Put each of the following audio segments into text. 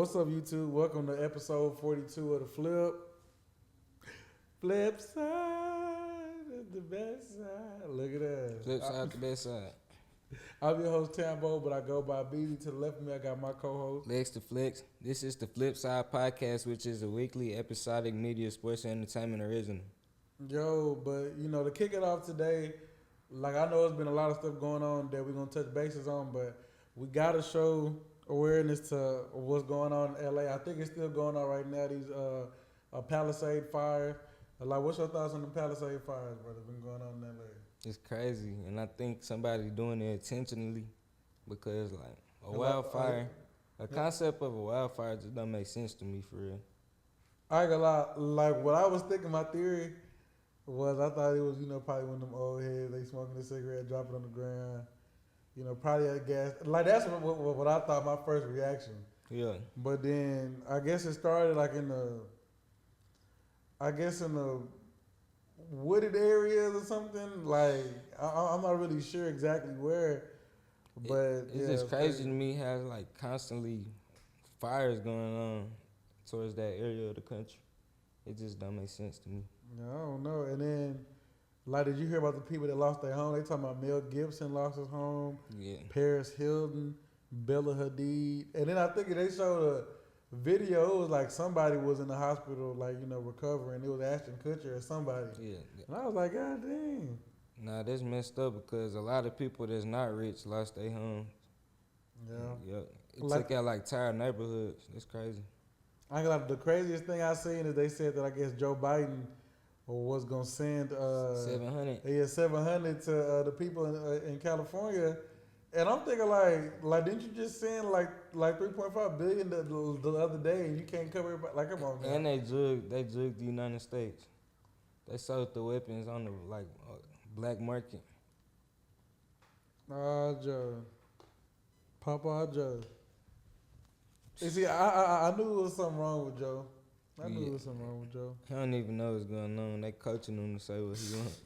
what's up, YouTube? Welcome to episode 42 of the Flip side is the best side. Look at that. Flip side, the best side. I'm your host, Tambo, but I go by BEEZY. To the left of me, I got my co-host, Lex the Flex. This is the Flip Side Podcast, which is a weekly episodic media, sports, and entertainment original. Yo, but to kick it off today, like I know it's been a lot of stuff going on that we're gonna touch bases on, but we gotta show awareness to what's going on in LA. I think it's still going on right now. These Palisade fires. Like, what's your thoughts on the Palisade fires, brother? Been going on in LA. It's crazy, and I think somebody doing it intentionally because, like, a wildfire, a concept of a wildfire just don't make sense to me for real. I ain't gonna lie, like what I was thinking, my theory was I thought it was, probably one of them old heads, they smoking a cigarette, drop it on the ground, probably a gas. Like, that's what I thought, my first reaction. Yeah. But then I guess it started like in the wooded areas or something. Like, I'm not really sure exactly where, but it's just crazy to me how like constantly fires going on towards that area of the country. It just don't make sense to me. I don't know. And then, like, did you hear about the people that lost their home? They talking about Mel Gibson lost his home. Yeah. Paris Hilton, Bella Hadid, and then I think they showed a video. It was like somebody was in the hospital, like recovering. It was Ashton Kutcher or somebody. Yeah. And I was like, God dang. Nah, that's messed up because a lot of people that's not rich lost their homes. Yeah. Yep. It Like, took out like entire neighborhoods. That's crazy. I ain't gonna lie, the craziest thing I seen is they said that I guess Joe Biden was gonna send 700. Yeah, 700 to the people in California. And I'm thinking like didn't you just send like 3.5 billion the other day and you can't cover everybody? Like, come on, man. And they drugged the United States. They sold the weapons on the black market. Joe. Papa Joe. You see, I knew there was something wrong with Joe. I knew there was something wrong with Joe. He don't even know what's going on. They coaching him to say what he wants.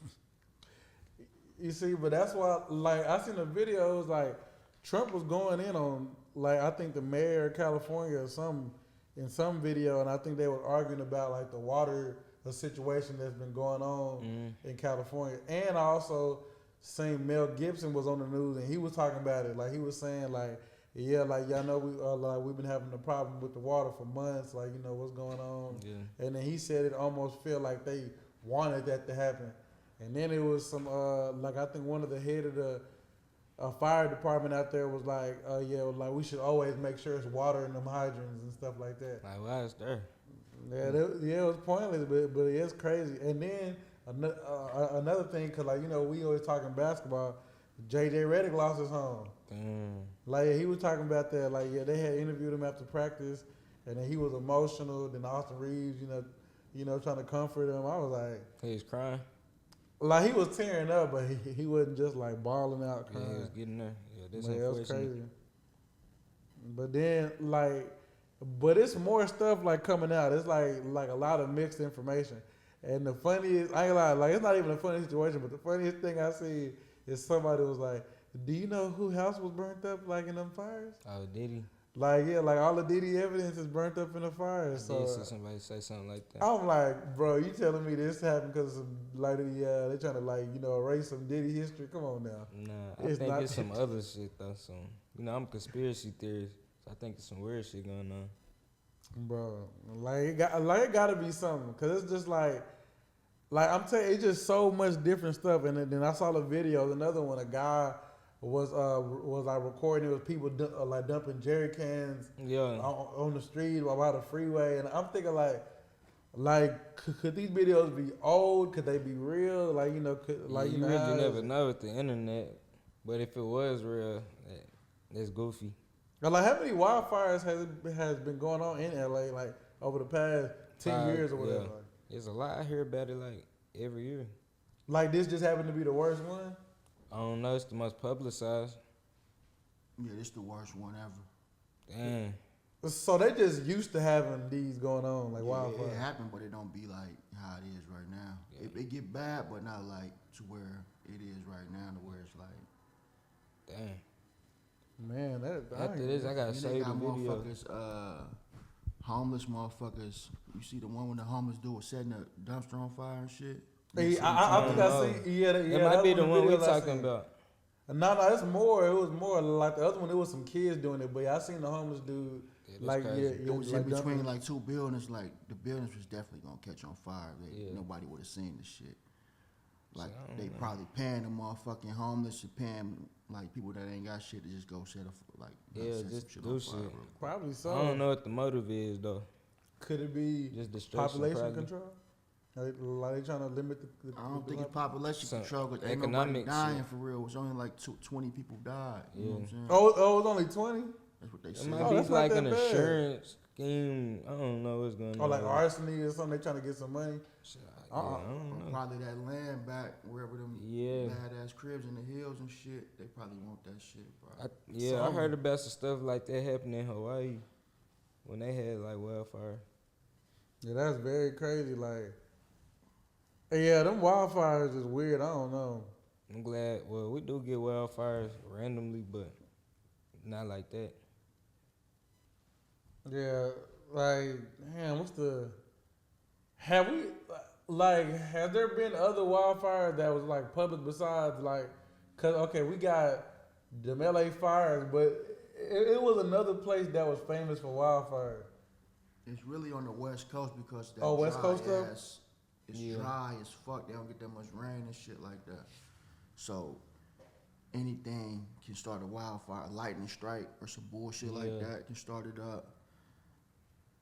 You see, but that's why, like, I seen a video. It was like Trump was going in on, like, I think the mayor of California or some in some video, and I think they were arguing about like the water situation that's been going on in California. And I also seen Mel Gibson was on the news and he was talking about it. Like, he was saying like, yeah, like, y'all know we've been having a problem with the water for months. Like, what's going on? Yeah. And then he said it almost felt like they wanted that to happen. And then it was some, like, I think one of the head of the fire department out there was like, like we should always make sure it's water in them hydrants and stuff like that. Like, why is there? Yeah, it was pointless, but it's crazy. And then another thing, because, like, we always talking basketball, J.J. Redick lost his home. Damn. Like, he was talking about that, like, yeah, they had interviewed him after practice, and then he was emotional. Then Austin Reaves, trying to comfort him. I was like, he was crying. Like, he was tearing up, but he wasn't just like balling out crying. Yeah, he was getting there. Yeah, that's unfortunate. It was crazy. But then, but it's more stuff like coming out. It's like a lot of mixed information. And the funniest, I ain't gonna lie, like, it's not even a funny situation, but the funniest thing I see is somebody was like, do you know whose house was burnt up, like, in them fires? Oh, did he? Like, yeah, like all the Diddy evidence is burnt up in the fire. So I did see somebody say something like that. I'm like, bro, you telling me this happened because like they trying to, like, erase some Diddy history? Come on now. Nah, I think it's some other shit though. So I'm a conspiracy theorist, so I think it's some weird shit going on. Bro, it got to be something, because it's just like I'm telling you, it's just so much different stuff. And then I saw the video, another one, a guy was like recording it with people like dumping jerry cans on the street or by the freeway, and I'm thinking like could these videos be old? Could they be real? Like, you really never know with the internet, but if it was real, that's goofy. Like, how many wildfires has been going on in LA, like, over the past 10 years or whatever? Yeah. There's a lot. I hear about it like every year. Like, this just happened to be the worst one? I don't know. It's the most publicized. Yeah, it's the worst one ever. Damn. So they just used to having these going on, like, wildfires. It happened, but it don't be like how it is right now. Yeah. It get bad, but not like to where it is right now, to where it's like, damn. Man, after this, I gotta show you the video. homeless motherfuckers. You see the one when the homeless dude was setting a dumpster on fire and shit. Hey, I think I see. Yeah, That might be the one we videos I talking seen. about. No, it's more. It was more like the other one. It was some kids doing it, but yeah, I seen the homeless dude. Yeah, that's Like crazy. It was like in between dumping. like two buildings. Like the buildings was definitely gonna catch on fire. Yeah. Nobody would have seen the shit. Like So, I don't they know. probably paying the motherfucking homeless and paying like people that ain't got shit to just go set up like Yeah, set some just shit do on shit. fire, bro. Probably so. I don't know what the motive is though. Could it be Just destruction, population probably. control? Like they trying to limit the I don't think it's population Some control because ain't nobody economic dying shit. for real. It was only like 20 people died. You know what I'm saying? Oh, it was only 20. That's what they It said. might Oh, be that's not like that an bad. insurance scheme. I don't know what's going on. Or like arsony or something. They trying to get some money. Shit, Uh-uh. I don't know. Probably that land back wherever them Yeah. badass cribs in the hills and shit. They probably want that shit, bro. I Some- heard about some stuff like that happening in Hawaii when they had like wildfire. Yeah, that's very crazy. Like, yeah, them wildfires is weird. I don't know. I'm glad. Well, we do get wildfires randomly, but not like that. Yeah, like, damn, have we, like, has there been other wildfires that was, like, public besides, like, because, okay, we got them LA fires, but it was another place that was famous for wildfires. It's really on the West Coast because that West dry Coast stuff? ass, it's Yeah. dry as fuck. They don't get that much rain and shit like that. So anything can start a wildfire. A lightning strike or some bullshit like Yeah. that can start it up.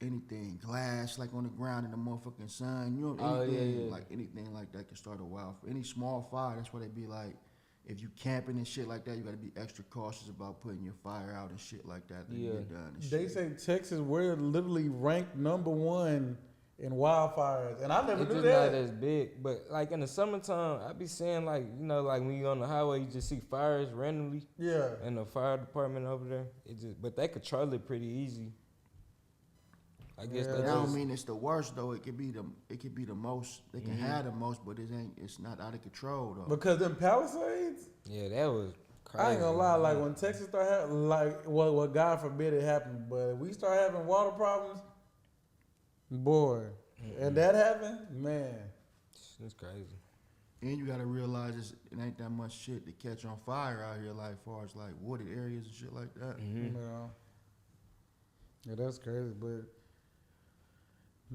Anything, glass like on the ground in the motherfucking sun. You know, Oh, yeah, anything yeah. like anything like that can start a wildfire. Any small fire, that's why they be like, if you camping and shit like that, you gotta be extra cautious about putting your fire out and shit like that. Then you Yeah. get done and They shit. say Texas, we're literally ranked #1 in wildfires, and I never It's knew just not that. as big, but like in the summertime, I be seeing like like when you on the highway, you just see fires randomly, Yeah. and the fire department over there. But they control it pretty easy. I guess Yeah. they That don't just mean it's the worst though. It could be the most. They can have the most, but it's not out of control though. Because them Palisades, yeah, that was crazy. I ain't gonna lie, like when Texas start having, like, well, God forbid it happen, but if we start having water problems, boy, and that happened, man. It's crazy. And you gotta realize it ain't that much shit to catch on fire out here, like far as like wooded areas and shit like that. Mm-hmm. You know. Yeah, that's crazy, but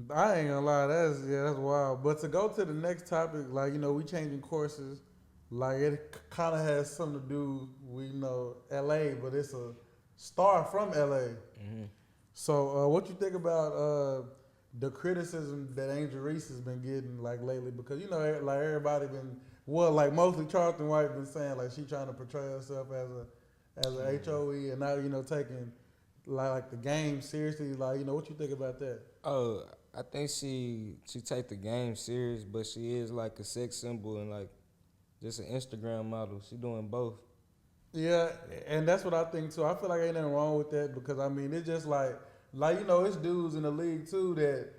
I ain't gonna lie, that's wild. But to go to the next topic, like, we changing courses, like it kind of has something to do, LA, but it's a star from LA. Mm-hmm. So, what you think about the criticism that Angel Reese has been getting, like, lately? Because, like, everybody been, like, mostly Charlton White been saying, like, she trying to portray herself as a HOE and not, taking, like the game seriously. Like, what you think about that? Oh, I think she take the game serious, but she is like a sex symbol and like just an Instagram model. She doing both. Yeah, and that's what I think, too. I feel like ain't nothing wrong with that because, I mean, it's just like, it's dudes in the league, too, that,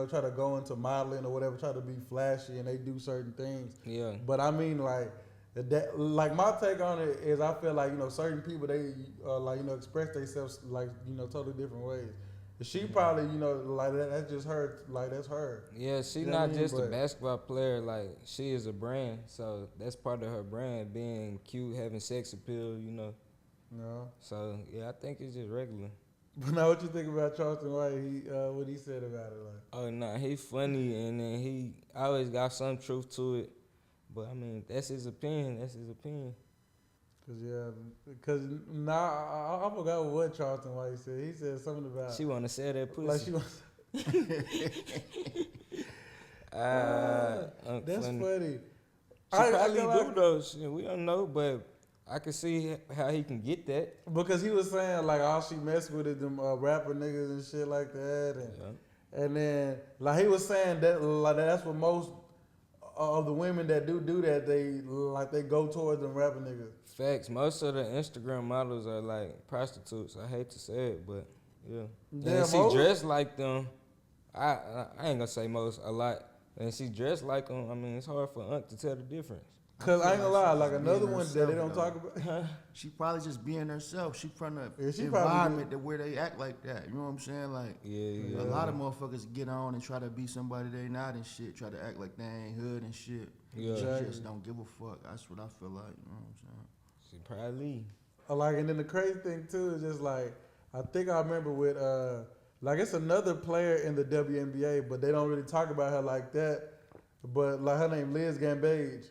try to go into modeling or whatever, try to be flashy, and they do certain things. Yeah. But, I mean, that, my take on it is I feel like, certain people, they, express themselves, totally different ways. She probably, that's just her, that's her. Yeah, she You know what I not mean? just a But- basketball player. Like, she is a brand. So that's part of her brand, being cute, having sex appeal, So, yeah, I think it's just regular. But now what you think about Charlton White, what he said about it? Like, Oh, nah, he funny, and then he always got some truth to it. But, I mean, that's his opinion. I forgot what Charlton White said. He said something about She want to sell that pussy. like she was. That's funny. She probably do though. Shit, we don't know, but I can see how he can get that. Because he was saying like all she messed with is them rapper niggas and shit like that, and then like he was saying that like that's what most of the women that do that they go towards them rapper niggas. Facts. Most of the Instagram models are like prostitutes. I hate to say it, but yeah. Damn, And she most? dressed like them. I ain't gonna say most, a lot. And she dressed like them. I mean, it's hard for Unc to tell the difference. Cause I ain't gonna lie, like she's another being one that they herself, don't though. talk about. She probably just being herself. She from the Yeah, she probably environment that where they act like that. You know what I'm saying? Like Yeah. a lot of motherfuckers get on and try to be somebody they not and shit. Try to act like they ain't hood and shit. Yeah. She Exactly. just don't give a fuck. That's what I feel like. You know what I'm saying? She probably. Like, and then the crazy thing too is just like I think I remember with like it's another player in the WNBA, but they don't really talk about her like that. But like her name Liz Gambage.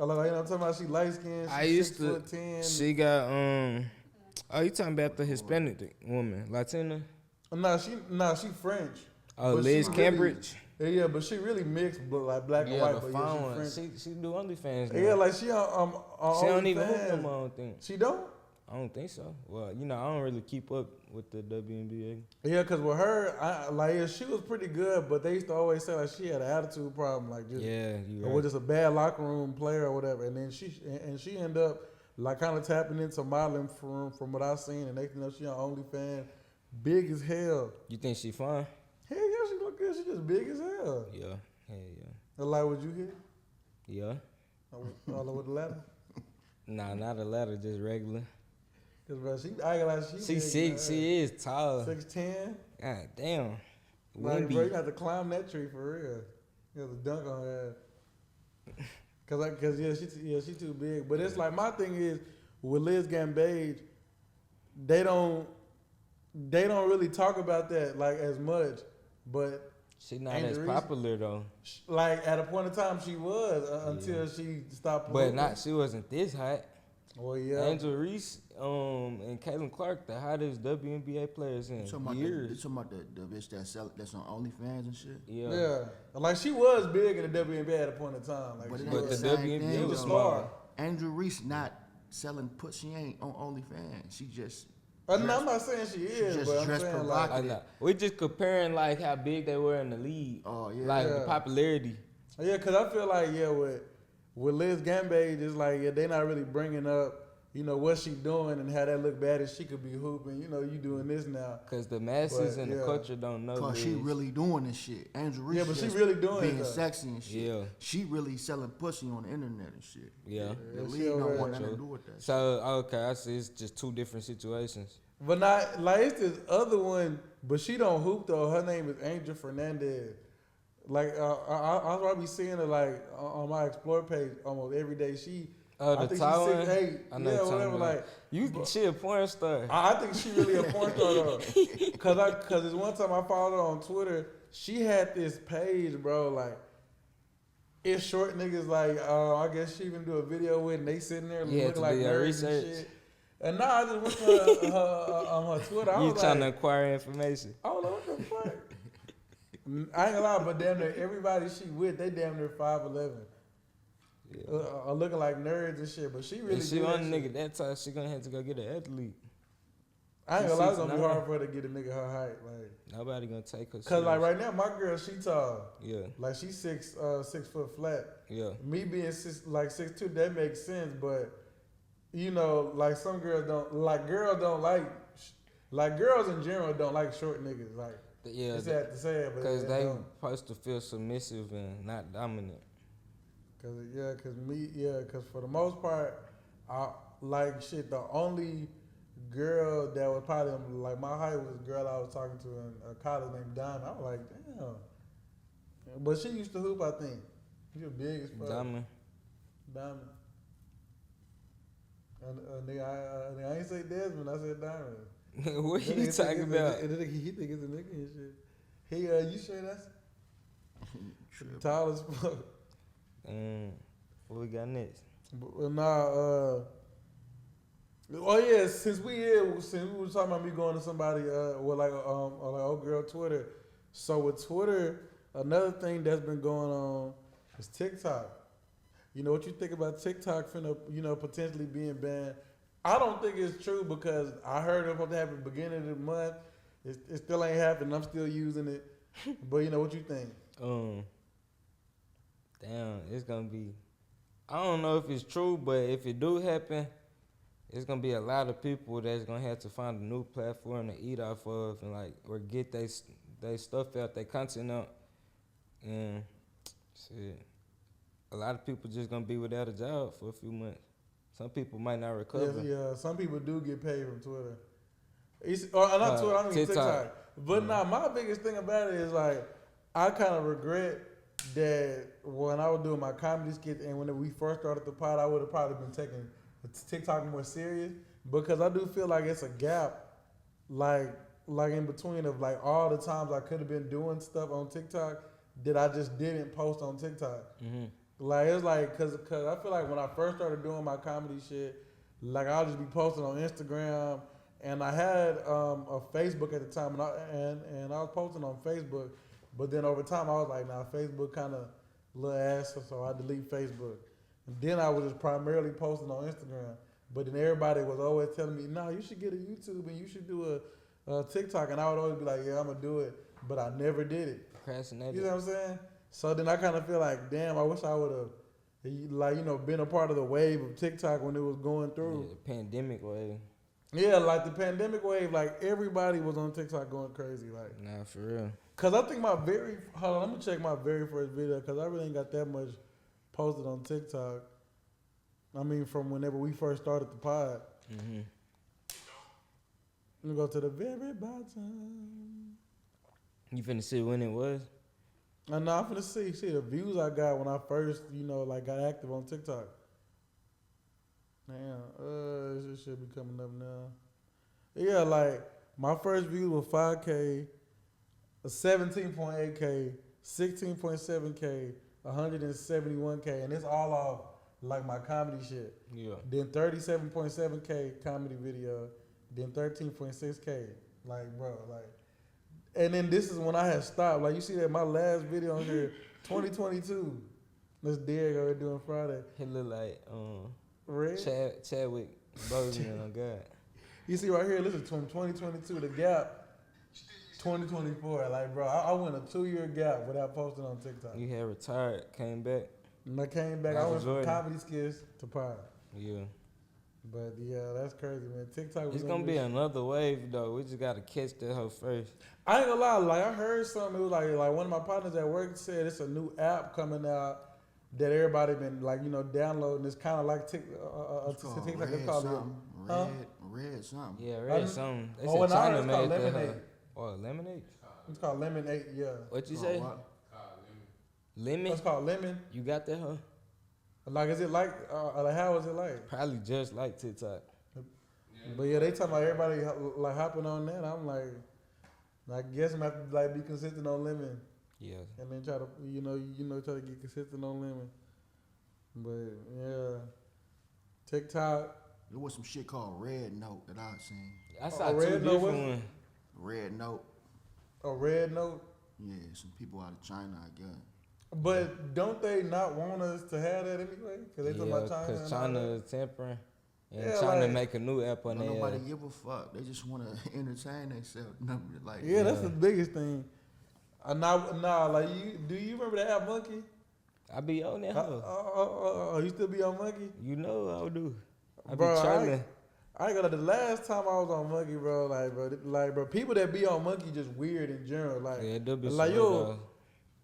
Like, you know what I'm talking about? She light skinned. I used to. She got Oh, you talking about the Hispanic woman, Latina? Nah, she French. Oh, But Liz she Cambridge. Yeah, but she really mixed, like black and Yeah, white. the But fine yeah, one. she French. She do OnlyFans now. Yeah, like she on She don't even hoop OnlyFans. no more, I don't think. She don't. I don't think so. Well, you know, I don't really keep up with the WNBA. Yeah, cause with her, she was pretty good, but they used to always say like she had an attitude problem, like just Yeah, you or right. was just a bad locker room player or whatever. And then she ended up like kind of tapping into modeling from what I've seen, and next thing you know, she on OnlyFans, big as hell. You think she fine? Hell yeah, she look good. She just big as hell. Yeah, hell yeah. Like, would you hit? Yeah. All over the ladder. Nah, not a ladder, just regular. Cause bro, I got like She big, six, she is tall. 6'10". God damn. Like, Wimby. bro, you have to climb that tree for real. You have to dunk on her. Cause she too big. But it's like my thing is with Liz Gambage, they don't really talk about that like as much. But She not Angel as Reese- popular though. like at a point in time she was until she stopped. But hooping. she wasn't this hot. Well, yeah. Angel Reese, and Caitlin Clark, the hottest WNBA players in You talking about years. you talking about the bitch that's on OnlyFans and shit? Yeah. Like she was big in the WNBA at a point in time. Like, But she it But ain't the was. same WNBA thing, She was was a though. star. Andrew Reese not selling pussy. She ain't on OnlyFans. She just. No, I'm not saying she is, just but I'm dressed saying like, I know. We just comparing like how big they were in the league. Oh yeah. Like Yeah. the popularity. yeah, cause I feel like with Liz Gambage, it's like they not really bringing up, what she doing and how that look bad as she could be hooping. You doing this now. Cause the masses But, and yeah. the culture don't know. Cause she Liz. really doing this shit. Andrew Reese. Yeah, but she just really doing it, being though. sexy and shit. Yeah. She really selling pussy on the internet and shit. Yeah. The Yeah, she league don't over want there. nothing to do with that. So okay, I see. It's just two different situations. But not like it's this other one, but she don't hoop though. Her name is Angel Fernandez. Like I probably seeing her like on my Explore page almost every day. Oh, I the think tall she's one? 6'8". I know Yeah, you're talking whatever. about. Like She a porn star. I think she really a porn star though. Cause it's one time I followed her on Twitter. She had this page, bro. Like it's short niggas. Like I guess she even do a video with, and they sitting there You had looking to like do your nerds and research. shit. And now I just went to her on her Twitter. I You was trying like, to acquire information. I was like, what the fuck? I ain't gonna lie, but damn near everybody she with, they damn near 5'11". Yeah. Looking like nerds and shit, but she really If she do that want a shit. nigga that tall, she gonna have to go get an athlete. I ain't She's gonna lie, it's gonna be 6'9". hard for her to get a nigga her height. Like, Nobody gonna take her. cause like serious. right now, my girl, she tall. Yeah, Like she's 6 foot flat. yeah. Me being 6'2", that makes sense. But like some girls don't like. Girls in general don't like short niggas. Like Yeah, it's sad to say it, but because they don't. supposed to feel submissive and not dominant. Cause for the most part, I like shit. The only girl that was probably like my height was a girl I was talking to in college named Diamond. I was like, damn. But she used to hoop, I think. She was big as fuck. Dominant. Diamond. And nigga, I ain't say Desmond. I said Diamond. What That you nigga talking think it's about? he think it's a nigga and shit. Hey, you sure that's tall as fuck? What we got next? But nah, oh yeah, since we were talking about me going to somebody with like old girl Twitter. So with Twitter, another thing that's been going on is TikTok. What you think about TikTok finna, potentially being banned? I don't think it's true because I heard it was supposed to happen beginning of the month. It still ain't happened. I'm still using it. But what you think? Damn, it's gonna be. I don't know if it's true, but if it do happen, it's gonna be a lot of people that's gonna have to find a new platform to eat off of and or get they stuff out, their content out, and shit. a lot of people just gonna be without a job for a few months. Some people might not recover. Yeah, some people do get paid from Twitter. Or not Twitter, I mean TikTok. But my biggest thing about it is like, I kind of regret that when I was doing my comedy skits and when we first started the pod, I would have probably been taking TikTok more serious, because I do feel like it's a gap, like in between of like all the times I could have been doing stuff on TikTok that I just didn't post on TikTok. Mm-hmm. Like it's like cause I feel like when I first started doing my comedy shit, like I'll just be posting on Instagram, and I had a Facebook at the time, and I was posting on Facebook, but then over time I was like, nah, Facebook kind of little ass, so I delete Facebook, and then I was just primarily posting on Instagram. But then everybody was always telling me, nah, you should get a YouTube and you should do a TikTok, and I would always be like, yeah, I'm gonna do it, but I never did it. Procrastinated. You know what I'm saying? So then I kind of feel like, damn, I wish I would have, like, you know, been a part of the wave of TikTok when it was going through. Yeah, the pandemic wave. Yeah, like the pandemic wave, like everybody was on TikTok going crazy, like. Nah, for real. Cause I think hold on, I'm gonna check my very first video, cause I really ain't got that much posted on TikTok. I mean, from whenever we first started the pod. Mm-hmm. Let me go to the very bottom. You finna see when it was? And now I'm finna see the views I got when I first, you know, like got active on TikTok. Damn, this should be coming up now. Yeah, like my first view was 5K, 17.8K, 16.7K, 171K, and it's all off like my comedy shit. Yeah. Then 37.7K comedy video, then 13.6K. Like, bro, like. And then this is when I had stopped. Like, you see that my last video on here, 2022. That's Derek over doing Friday. He look like Red? Chadwick Boseman on God. You see right here, listen, from 2022, the gap, 2024. Like, bro, I went a 2-year gap without posting on TikTok. You had retired, came back. And I came back, I went from comedy skits to pod. Yeah. But yeah, that's crazy, man. TikTok was It's gonna be another wave though. We just gotta catch that hoe first. I ain't gonna lie, like I heard something, it was like one of my partners at work said it's a new app coming out that everybody been like, you know, downloading. It's kind of like TikTok. It's called Red something. Yeah, red something. They Oh, said no, China it's called made that. Lemonade. Oh, lemonade? It's called Lemonade, yeah. What you say? What? Lemon? It's called Lemon. You got that, huh? Like, is it like how is it like? Probably just like TikTok. But yeah, they talking about everybody like hopping on that. I'm like, I guess I'm gonna have to like be consistent on Lemon. Yeah. And then try to, try to get consistent on Lemon. But yeah, TikTok. There was some shit called Red Note that I seen. I saw Red two Note different was- ones. Red Note. A Red Note. Yeah, some people out of China, I guess. But don't they not want us to have that anyway? Because they talking about China. Because and all China that? is tampering. And Yeah, China like- make a new app on Don't there. nobody give a fuck. They just want to entertain themselves. Like, Yeah, that's the biggest thing. Like do you remember the app Monkey? I be on that hoe. You still be on Monkey? You know I do. I Bro, be trolling. I ain't gonna. The last time I was on Monkey, bro, people that be on Monkey just weird in general. Like, Yeah, they'll be like slow,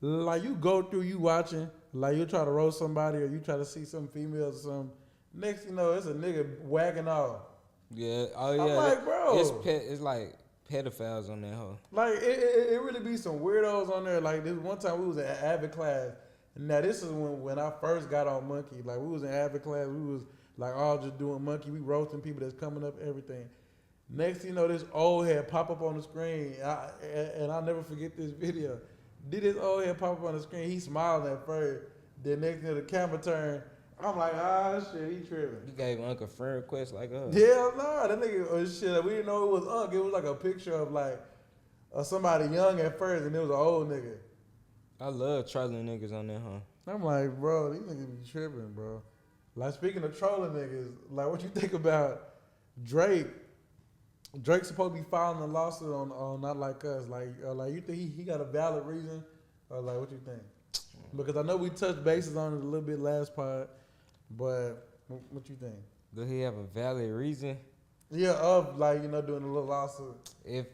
like you go through, you watching, like you try to roast somebody or you try to see some females or something. Next thing you know, it's a nigga whacking off. Yeah, oh yeah. I'm like, bro, It's like pedophiles on that hoe. like it really be some weirdos on there. Like this one time we was in Avid class. Now this is when I first got on Monkey. Like we was in Avid class, we was like all just doing Monkey. We roasting people that's coming up, everything. Next thing you know, this old head pop up on the screen, and I'll never forget this video. Did this old head pop up on the screen? He smiling at first. Then next thing the camera turned. I'm like, shit, he tripping. You gave Uncle friend request like us. Hell nah, that nigga shit. We didn't know it was Unc. It was like a picture of like somebody young at first, and it was an old nigga. I love trolling niggas on that hoe. I'm like, bro, these niggas be tripping, bro. Like speaking of trolling niggas, like what you think about Drake? Drake's supposed to be filing a lawsuit on Not Like Us. Like you think he got a valid reason, or like what you think? Because I know we touched bases on it a little bit last part, but what you think? Do he have a valid reason? Yeah, of like doing a little lawsuit. If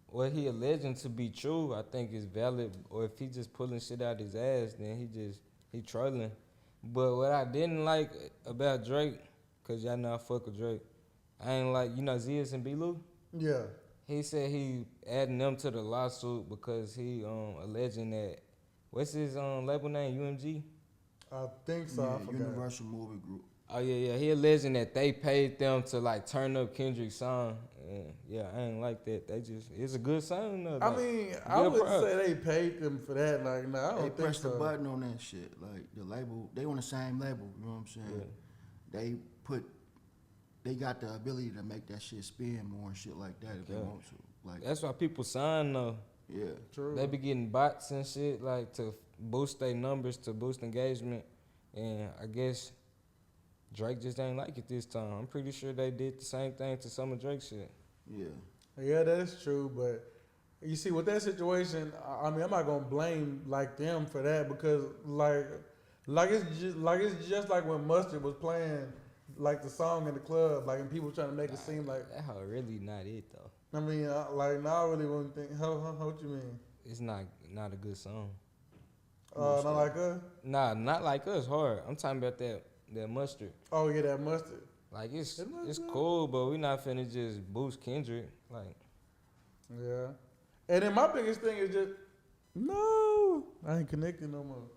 what he alleging to be true, I think is valid. Or if he just pulling shit out his ass, then he trolling. But what I didn't like about Drake, cause y'all know I fuck with Drake, I ain't like, you know Zias and B-Lou? Yeah. He said he adding them to the lawsuit because he alleging that, what's his label name, UMG? I think so. I forgot. Universal Movie Group. Oh yeah. He alleging that they paid them to like turn up Kendrick's song. And yeah, I ain't like that. It's a good song though. I like, mean, I good wouldn't props. say they paid them for that. Like, no, I don't They think pressed so. the button on that shit. Like the label, they on the same label. You know what I'm saying? Yeah. They got the ability to make that shit spin more and shit like that if they want to. Like That's why people sign though. yeah, True. They be getting bots and shit like to boost their numbers, to boost engagement, and I guess Drake just ain't like it this time. I'm pretty sure they did the same thing to some of Drake's shit. yeah. Yeah, that's true. But you see, with that situation, I mean, I'm not gonna blame like them for that because like it's just like when Mustard was playing like the song in the club, like and people trying to make it seem like. That hoe really not it though. I mean, like now I really wouldn't think. What you mean? It's not a good song. Not like us. Nah, not like us. Hard. I'm talking about that Mustard. Oh yeah, that Mustard. Like it's good. cool, but we not finna just boost Kendrick. Like Yeah. And then my biggest thing is just no, I ain't connected no more.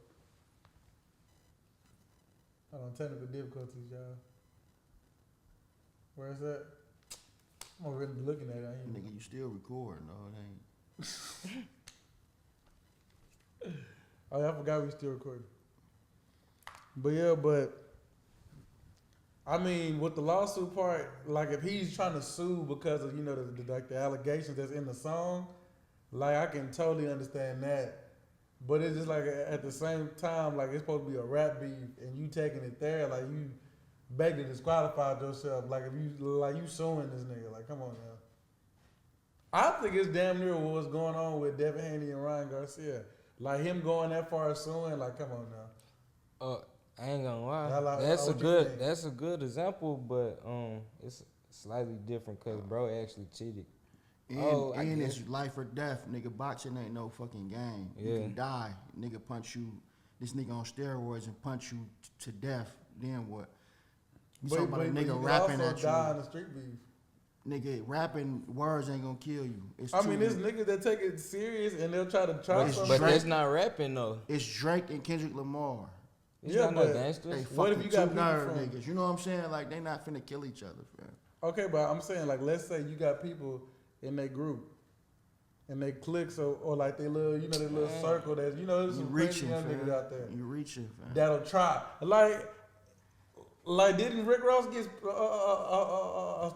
Hold on, technical difficulties, y'all. Where's that? I'm already looking at it. I ain't Nigga, you still recording? No, it ain't. Oh, yeah, I forgot we still recording. But yeah, I mean, with the lawsuit part, like if he's trying to sue because of the allegations that's in the song, like I can totally understand that. But it's just like at the same time, like it's supposed to be a rap beef, and you taking it there, like you basically disqualified yourself. Like if you suing this nigga, like come on now. I think it's damn near what's going on with Devin Haney and Ryan Garcia. Like him going that far suing, like come on now. I ain't gonna lie. Like, that's a good example, but it's slightly different because bro actually cheated. And it's life or death, nigga. Boxing ain't no fucking game. Yeah. You can die. Nigga punch you. This nigga on steroids and punch you to death. Then what? But Nigga you rapping also at die you. in the street beef. Nigga, rapping words ain't gonna kill you. I mean, there's niggas that take it serious and they'll try something. But that's not rapping though. It's Drake and Kendrick Lamar. It's not no They gangsters. What if you got people nerd from niggas? You know what I'm saying? Like they not finna kill each other, fam. Okay, but I'm saying like let's say you got people in their group and they click or like they little their little circle that's there's some crazy young niggas out there. You reaching, fam. That'll try. Like didn't Rick Ross get stole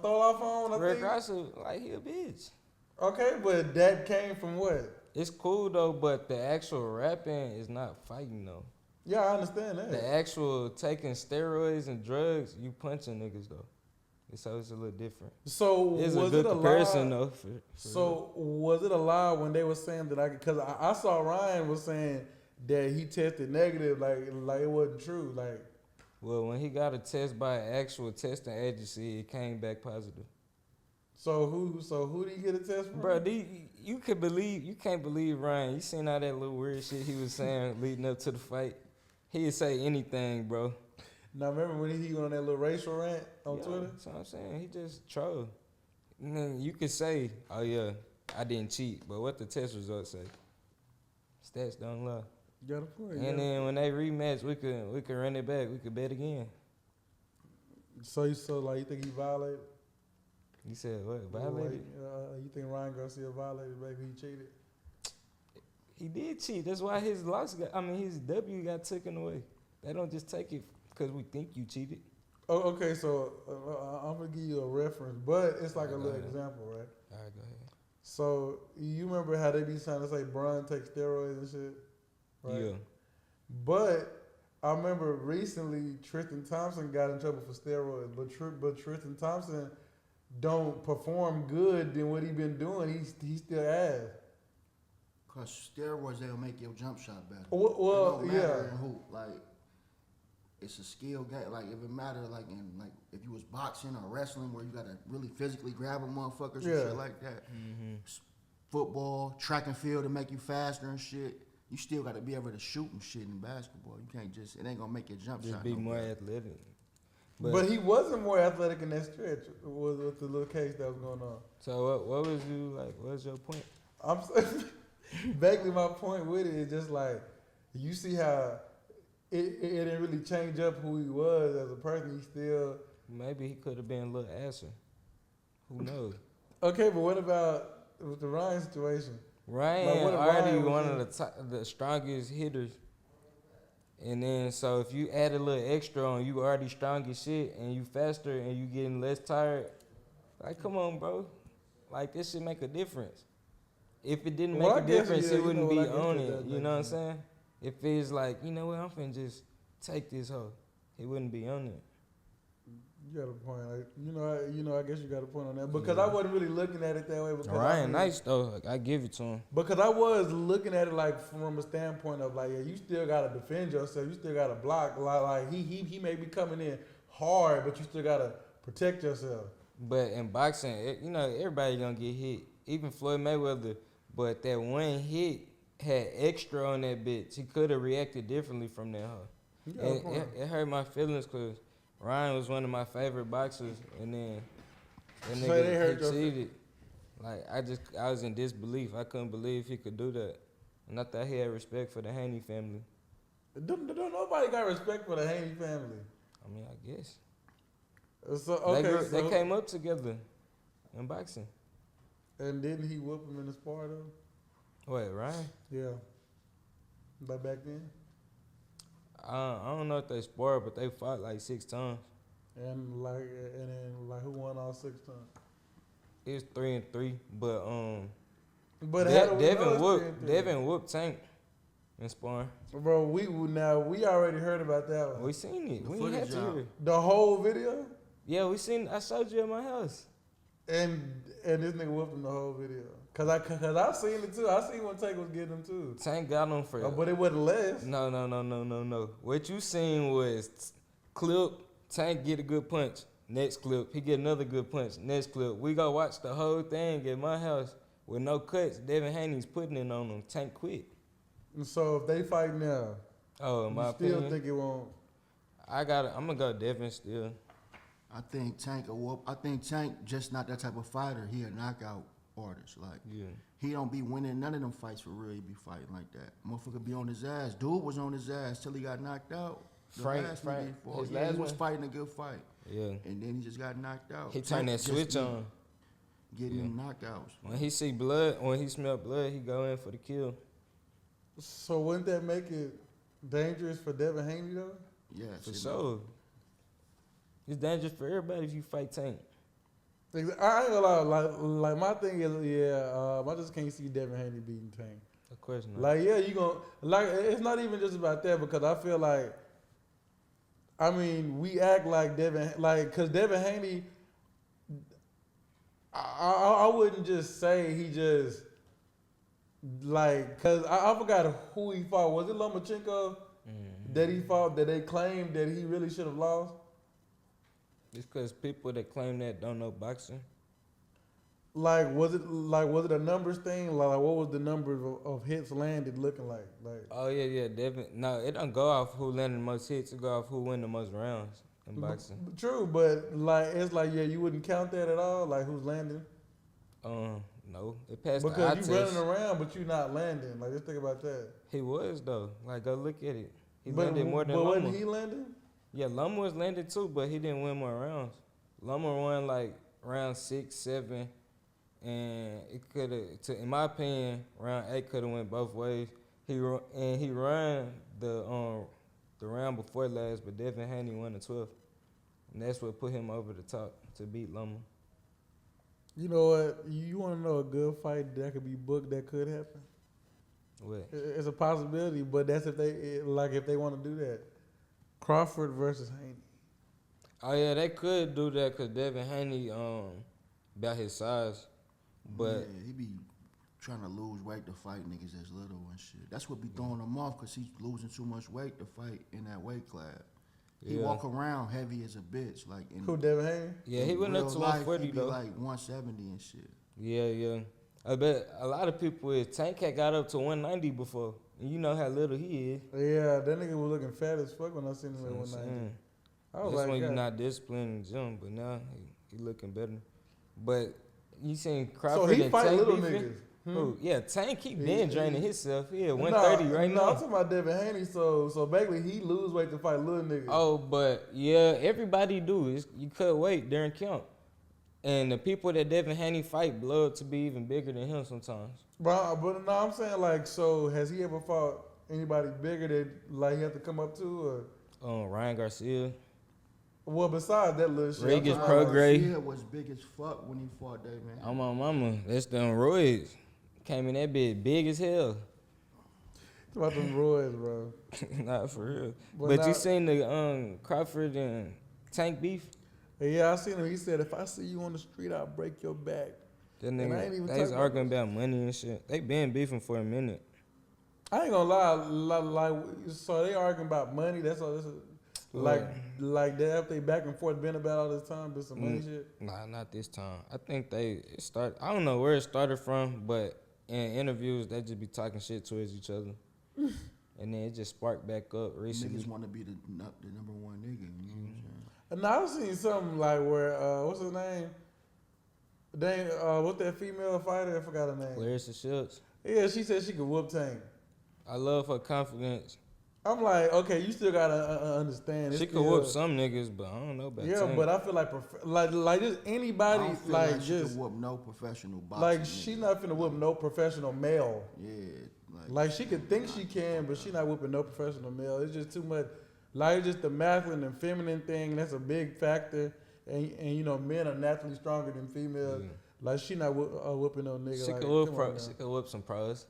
off on? Rick Ross, like he a bitch. Okay, but that came from what? It's cool though, but the actual rapping is not fighting though. Yeah, I understand that. The actual taking steroids and drugs, you punching niggas though. So it's a little different. So it's was a good it a comparison lie? though. So was it a lie when they were saying that because I saw Ryan was saying that he tested negative, like it wasn't true, like. Well, when he got a test by an actual testing agency, it came back positive. So who did he get a test from? Bro, you can't believe Ryan. You seen all that little weird shit he was saying leading up to the fight? He'd say anything, bro. Now remember when he went on that little racial rant on Twitter? That's what I'm saying. He just trolled. And then you could say, oh yeah, I didn't cheat, but what the test results say? Stats don't lie. Got a point. And then when they rematch, we could run it back. We could bet again. So you think he violated? You said what? Violated? You think Ryan Garcia violated? Maybe he cheated. He did cheat. That's why his his W got taken away. They don't just take it because we think you cheated. Oh, okay. So I'm gonna give you a reference, but it's like a little example, right? All right, go ahead. So you remember how they be trying to say Bron takes steroids and shit, right? Yeah. But I remember recently Tristan Thompson got in trouble for steroids, but Tristan Thompson don't perform good than what he been doing. He still ass. Cause steroids they'll make your jump shot better. Well, it don't matter in hoop. Like it's a skill game. Like if it matter like if you was boxing or wrestling where you gotta really physically grab a motherfucker or shit like that. Mm-hmm. Football, track and field to make you faster and shit. you still got to be able to shoot and shit in basketball. You can't just, it ain't gonna make your jump Just shot. be no more better. athletic. But he wasn't more athletic in that stretch with the little case that was going on. So what was you like? What was your point? I'm basically my point with it is just like you see how it didn't really change up who he was as a person. He still Maybe he could have been a little asser. Who knows? okay. But what about with the Ryan situation? Ryan Like, what if already Ryan was one in- of the strongest hitters. And then so if you add a little extra on, you already strong as shit, and you faster, and you getting less tired. Like, come on, bro. Like, this should make a difference. If it didn't Well, make I a guess, difference, yeah, it wouldn't be I guess on that it. does You make know what I'm sense. saying? If it's like, you know what, I'm finna just take this hoe, he wouldn't be on it. You got a point. Like, I guess you got a point on that because I wasn't really looking at it that way. Because Ryan, nice though. Like, I give it to him. Because I was looking at it like from a standpoint of like, yeah, you still gotta defend yourself. You still gotta block. Like he may be coming in hard, but you still gotta protect yourself. But in boxing, everybody gonna get hit. Even Floyd Mayweather. But that one hit had extra on that bitch. He could have reacted differently from that hoe. You got a point. It hurt my feelings because Ryan was one of my favorite boxers, and then that So nigga they hurt he your cheated. Like I was in disbelief. I couldn't believe he could do that, and I thought he had respect for the Haney family. Don't nobody got respect for the Haney family. I mean, I guess So okay, they came up together in boxing. and didn't he whoop him in the spar though? Wait, Ryan? Yeah. But back then, I don't know if they sparred, but they fought like 6 times. and then who won all 6 times? It was 3-3, but But how do we know it's Devin 3-3? Devin whooped Tank in sparring. Bro, we already heard about that one. We seen it. The We ain't had footage to out. hear it. The whole video, Yeah, we seen. I showed you at my house. and this nigga whooped him the whole video. Cause I seen it too. I seen when Tank was getting him too. Tank got him for. But it wasn't less. No. What you seen was clip. Tank get a good punch. Next clip, he get another good punch. Next clip, we go watch the whole thing at my house with no cuts. Devin Haney's putting it on him. Tank quit. And so if they fight now, Oh, in you my still opinion, think it won't? I'm gonna go Devin still. I think Tank just not that type of fighter. He a knockout artist. Like Yeah. he don't be winning none of them fights for real. He be fighting like that. Motherfucker be on his ass. Dude was on his ass till he got knocked out. The Frank, last nigga he fought. his Yeah, last he was one? fighting a good fight, Yeah. and then he just got knocked out. He turned that Tank just switch be on. getting Yeah. them knockouts. When he see blood, when he smell blood, he go in for the kill. So wouldn't that make it dangerous for Devin Haney though? Yes, For it sure. It's dangerous for everybody if you fight Tank. I ain't gonna lie. Like my thing is, I just can't see Devin Haney beating Tank. Of course not. Like, yeah, you gon' like. It's not even just about that because I feel like, I mean, we act like cause Devin Haney. I wouldn't just say he just cause I forgot who he fought. Was it Lomachenko that he fought that they claimed that he really should have lost? It's because people that claim that don't know boxing. Was it a numbers thing? Like what was the number of hits landed looking like? Oh yeah, Devin. No, it don't go off who landed the most hits. It go off who win the most rounds in boxing. True, but it's you wouldn't count that at all. Like who's landing? No, it passed the eye Because you test. running around, but you not landing. Like just think about that. He was though. Like go look at it. He But landed more than but Loma. wasn't he landing? Yeah, Loma was landed too, but he didn't win more rounds. Loma won like round 6, 7, and it could have. In my opinion, round 8 could have went both ways. He ran the round before last, but Devin Haney won the 12th, and that's what put him over the top to beat Loma. You know what? You want to know a good fight that could be booked that could happen? What? It's a possibility, but that's if they want to do that. Crawford versus Haney. Oh yeah, they could do that because Devin Haney about his size, but yeah, he be trying to lose weight to fight niggas that's little and shit. That's what be throwing him off because he's losing too much weight to fight in that weight class. He Yeah. walk around heavy as a bitch, like in Who, Devin Haney? yeah, he in went up real to life, 140 he be though. like 170 and shit. Yeah. I bet a lot of people Tank had got up to 190 before And you know how little he is. Yeah, that nigga was looking fat as fuck when I seen him at 190. I was That's like, when you're God. not disciplined in the gym, but now he looking better. But you seen So Crawford he and fight Tank little beefing? niggas. Oh, yeah, Tank keep He- been he- draining himself. He at 130 right no, now. I'm talking about Devin Haney. So basically, he lose weight to fight little niggas. Oh, but yeah, everybody do. You cut weight during camp. And the people that Devin Haney fight blood to be even bigger than him sometimes. But no, I'm saying like, so has he ever fought anybody bigger that like he have to come up to? Or Ryan Garcia. well, besides that little shit, Regis I'm talking about- Prograis. Garcia was big as fuck when he fought that man. I'm on mama. That's them roids. Came in that bitch big as hell. about them roids, bro. Not for real. But But now- you seen the Crawford and Tank beef? Yeah, I seen him. He said, "If I see you on the street, I'll break your back." That And I ain't nigga, even they was talking arguing about money and shit. They been beefing for a minute. I ain't gonna lie, like so they arguing about money. That's all. This is, like that. If they back and forth been about all this time, but some money shit. Nah, not this time. I think it started. I don't know where it started from, but in interviews they just be talking shit towards each other, and then it just sparked back up recently. Niggas want to be the number one nigga. You know what I'm saying? And I've seen something like where what's his name? What's that female fighter? I forgot her name. Claressa Shields. Yeah, she said she could whoop Tank. I love her confidence. I'm like, okay, you still gotta understand. She It's could still- whoop some niggas, but I don't know about Yeah, Tank. but I feel like like just I anybody don't feel like she just could whoop no professional boxer. like she not finna whoop no professional male. Yeah, Like she could think she can, but she not whooping no professional male. It's just too much. Like it's just the masculine and feminine thing. That's a big factor. And you know, men are naturally stronger than females. Yeah. Like she not whooping no nigga. She like, could whoop come on now. she could whoop some pros.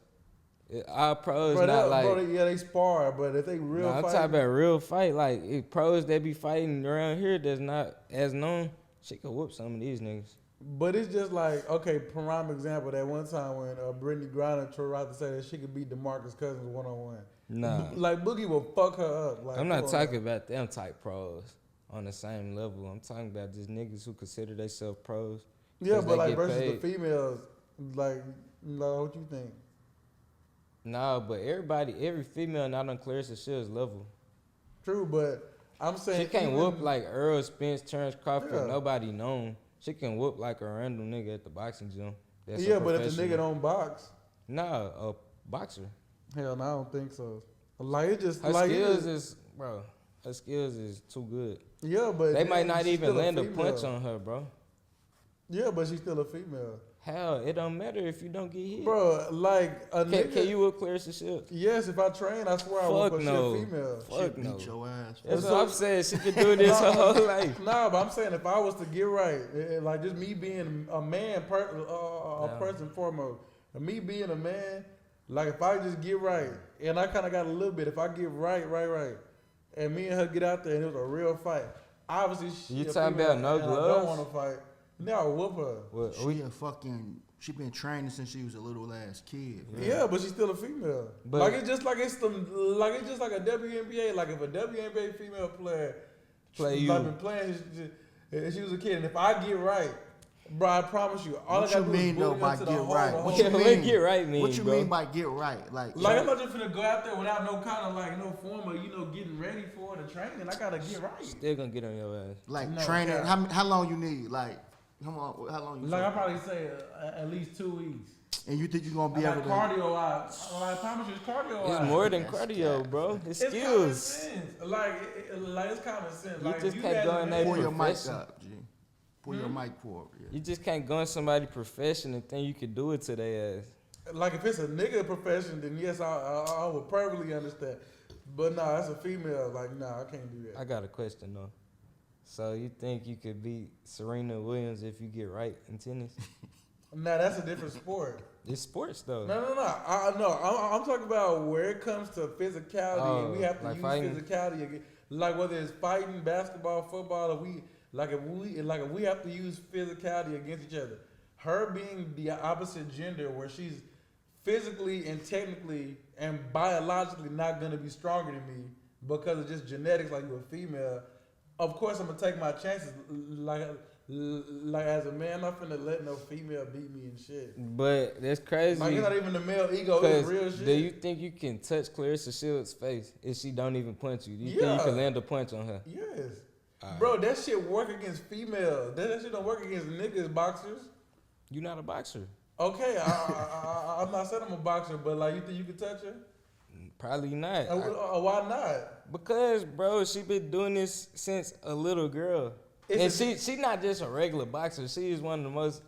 Our pros Bro, not like. they spar, but if they real Nah, I'm fight, talking about real fight. Like if pros that be fighting around here that's not as known, she could whoop some of these niggas. but it's just like, okay, prime example, that one time when Brittany Griner tried to say that she could beat DeMarcus Cousins one-on-one. Nah, Like Boogie will fuck her up. Like, I'm not come on talking now. about them type pros on the same level. I'm talking about just niggas who consider themselves pros. Yeah, 'cause but they like get versus paid. the females, like what you think? Nah, but every female not on Claressa Shields level. True, but I'm saying She can't even- whoop like Earl Spence, Terrence Crawford, Yeah. nobody known. She can whoop like a random nigga at the boxing gym. That's a Yeah, but if the professional. nigga don't box, Nah, a boxer. hell no, I don't think so. Like it just Her like it skills just- is, bro. Her skills is too good. yeah, but They might not she's even still land a female. punch on her, bro. Yeah, but she's still a female, Hell, it don't matter if you don't get hit. bro. Like a nigga. Can you whoop Claressa Shields? Yes, if I train, I swear I Fuck will. But no. she a female. Fuck Shit no. beat your ass. That's So- what I'm saying. She could do this her whole life. Nah, but I'm saying if I was to get right, like just me being a man, Yeah. first and foremost, and me being a man, like if I just get right, and I kind of got a little bit, if I get right, and me and her get out there and it was a real fight, obviously she You a talking female about no and I gloves? don't want to fight. Now I whoop her. What, She been training since she was a little ass kid. bro. Yeah, but she's still a female. But- like it's just like a WNBA. Like if a WNBA female player Play like you. been playing she was a kid, and if I get right, bro, I promise you, all What I you gotta do is mean though bully by her to the get hole, right? the What whole- you What mean? get right mean, What you bro? mean by get right? Like I'm not just finna go out there without no kind of like no form of getting ready for the training. I gotta get right. Still gonna get on your ass. like No, training. yeah. How long you need? Like come on, how long you? Like I talking? probably say at least 2 weeks. And you think you gonna be I able got to? cardio eyes. I promise you, it's cardio eyes. It's more than That's cardio, cat. bro. It's It's common skills. sense. Like it's common sense. You Like just if can't had go a in man- there Pull your mic profession. up, G. Pull your mic forward. Yeah. You just can't go in somebody's profession and think you can do it to their ass. Like if it's a nigga profession, then yes, I would perfectly understand. But nah, that's a female. Like nah, I can't do that. I got a question though. So you think you could beat Serena Williams if you get right in tennis? Nah, that's a different sport. It's sports though. No. I'm talking about where it comes to physicality. Oh, And we have to like use fighting? physicality again. Like whether it's fighting, basketball, football. If we have to use physicality against each other. Her being the opposite gender, where she's physically and technically and biologically not gonna be stronger than me because of just genetics, like you're a female. Of course, I'm gonna take my chances. like as a man, I'm not finna let no female beat me and shit. But that's crazy. Like it's not even the male ego, it's real shit. Do you think you can touch Claressa Shields' face if she don't even punch you? Do you think you can land a punch on her? Yes. Right. Bro, that shit work against females. That shit don't work against niggas boxers. You not a boxer. Okay, I'm not saying I'm a boxer, but like, you think you can touch her? Probably not. Why not? Because, bro, she been doing this since a little girl. And she not just a regular boxer. She is one of the most,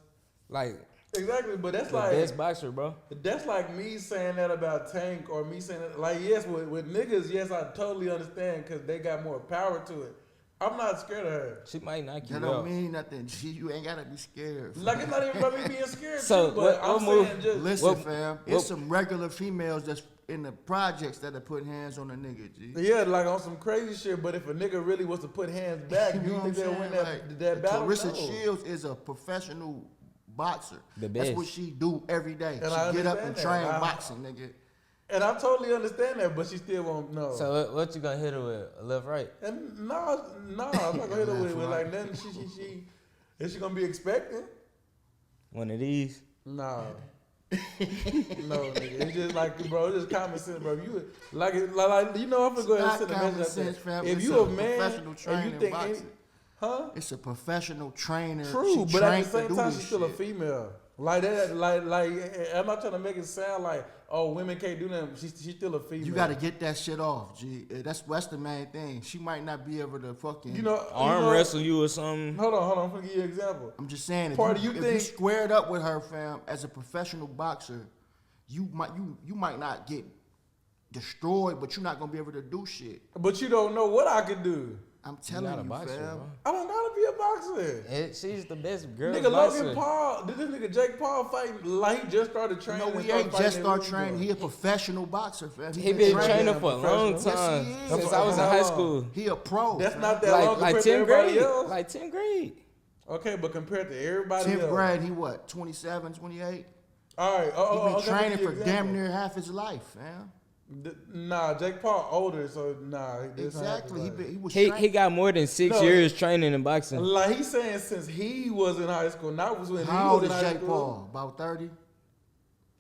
like, exactly, but that's the like best boxer, bro. That's like me saying that about Tank, or me saying that, like, yes, with niggas, yes, I totally understand because they got more power to it. I'm not scared of her. She might knock you out. That don't mean nothing. G, you ain't gotta be scared. Like, it's not even about me being scared, So, too, but I'm saying just listen, fam. It's some regular females that's in the projects that are putting hands on a nigga, G. yeah, like on some crazy shit. But if a nigga really was to put hands back, You you know think what they'll I'm win saying? that battle? Claressa No. Shields is a professional boxer. The That's best. what she do every day. And I She get up understand and that. train I- boxing, nigga. And I totally understand that, but she still won't know. So what you gonna hit her with? A left, right? And no, I'm not gonna hit her with like nothing. She is she gonna be expecting? One of these? Nah. No, nigga. It's just like, bro, it's just common sense, bro. You like you know, I'm gonna go ahead and It's send a not message common out sense, there. fam. If It's you a a man professional and trainer you in think, boxing. huh? It's a professional trainer. True, She but at trained the to same do time, this she's still a shit. female. Like that, like I'm not trying to make it sound like, oh, women can't do that. She's still a female. You gotta get that shit off, G. That's the main thing. She might not be able to fucking. you know, Arm wrestle you or something? Hold on. I'm gonna give you an example. I'm just saying, if Party, you you if think- you squared up with her, fam, as a professional boxer, you might not get destroyed, but you're not gonna be able to do shit. But you don't know what I could do. I'm You're telling not a you, boxer, fam. bro. I don't gotta be a boxer. She's the best girl Nigga, boxer. Logan Paul, did this nigga Jake Paul fighting like he just started training? No, and he started ain't fighting just in start Louisville? training. He a professional boxer, fam. He been training for a long Yes, time. he is. Since I was in How high long? school. He a pro. That's fam. not that long Like compared to 10th everybody grade. else. Like 10th grade. Okay, but compared to everybody 10th else. grade. He what? 27, 28. All right. He been Okay, training give for you an damn example. near half his life, fam. Nah, Jake Paul older, so nah. this not Exactly. happening. He was. He training. got more than 6 No. years training in boxing. Like he's saying since he was in high school, not was when How he old was is in high Jake school. Paul? About 30,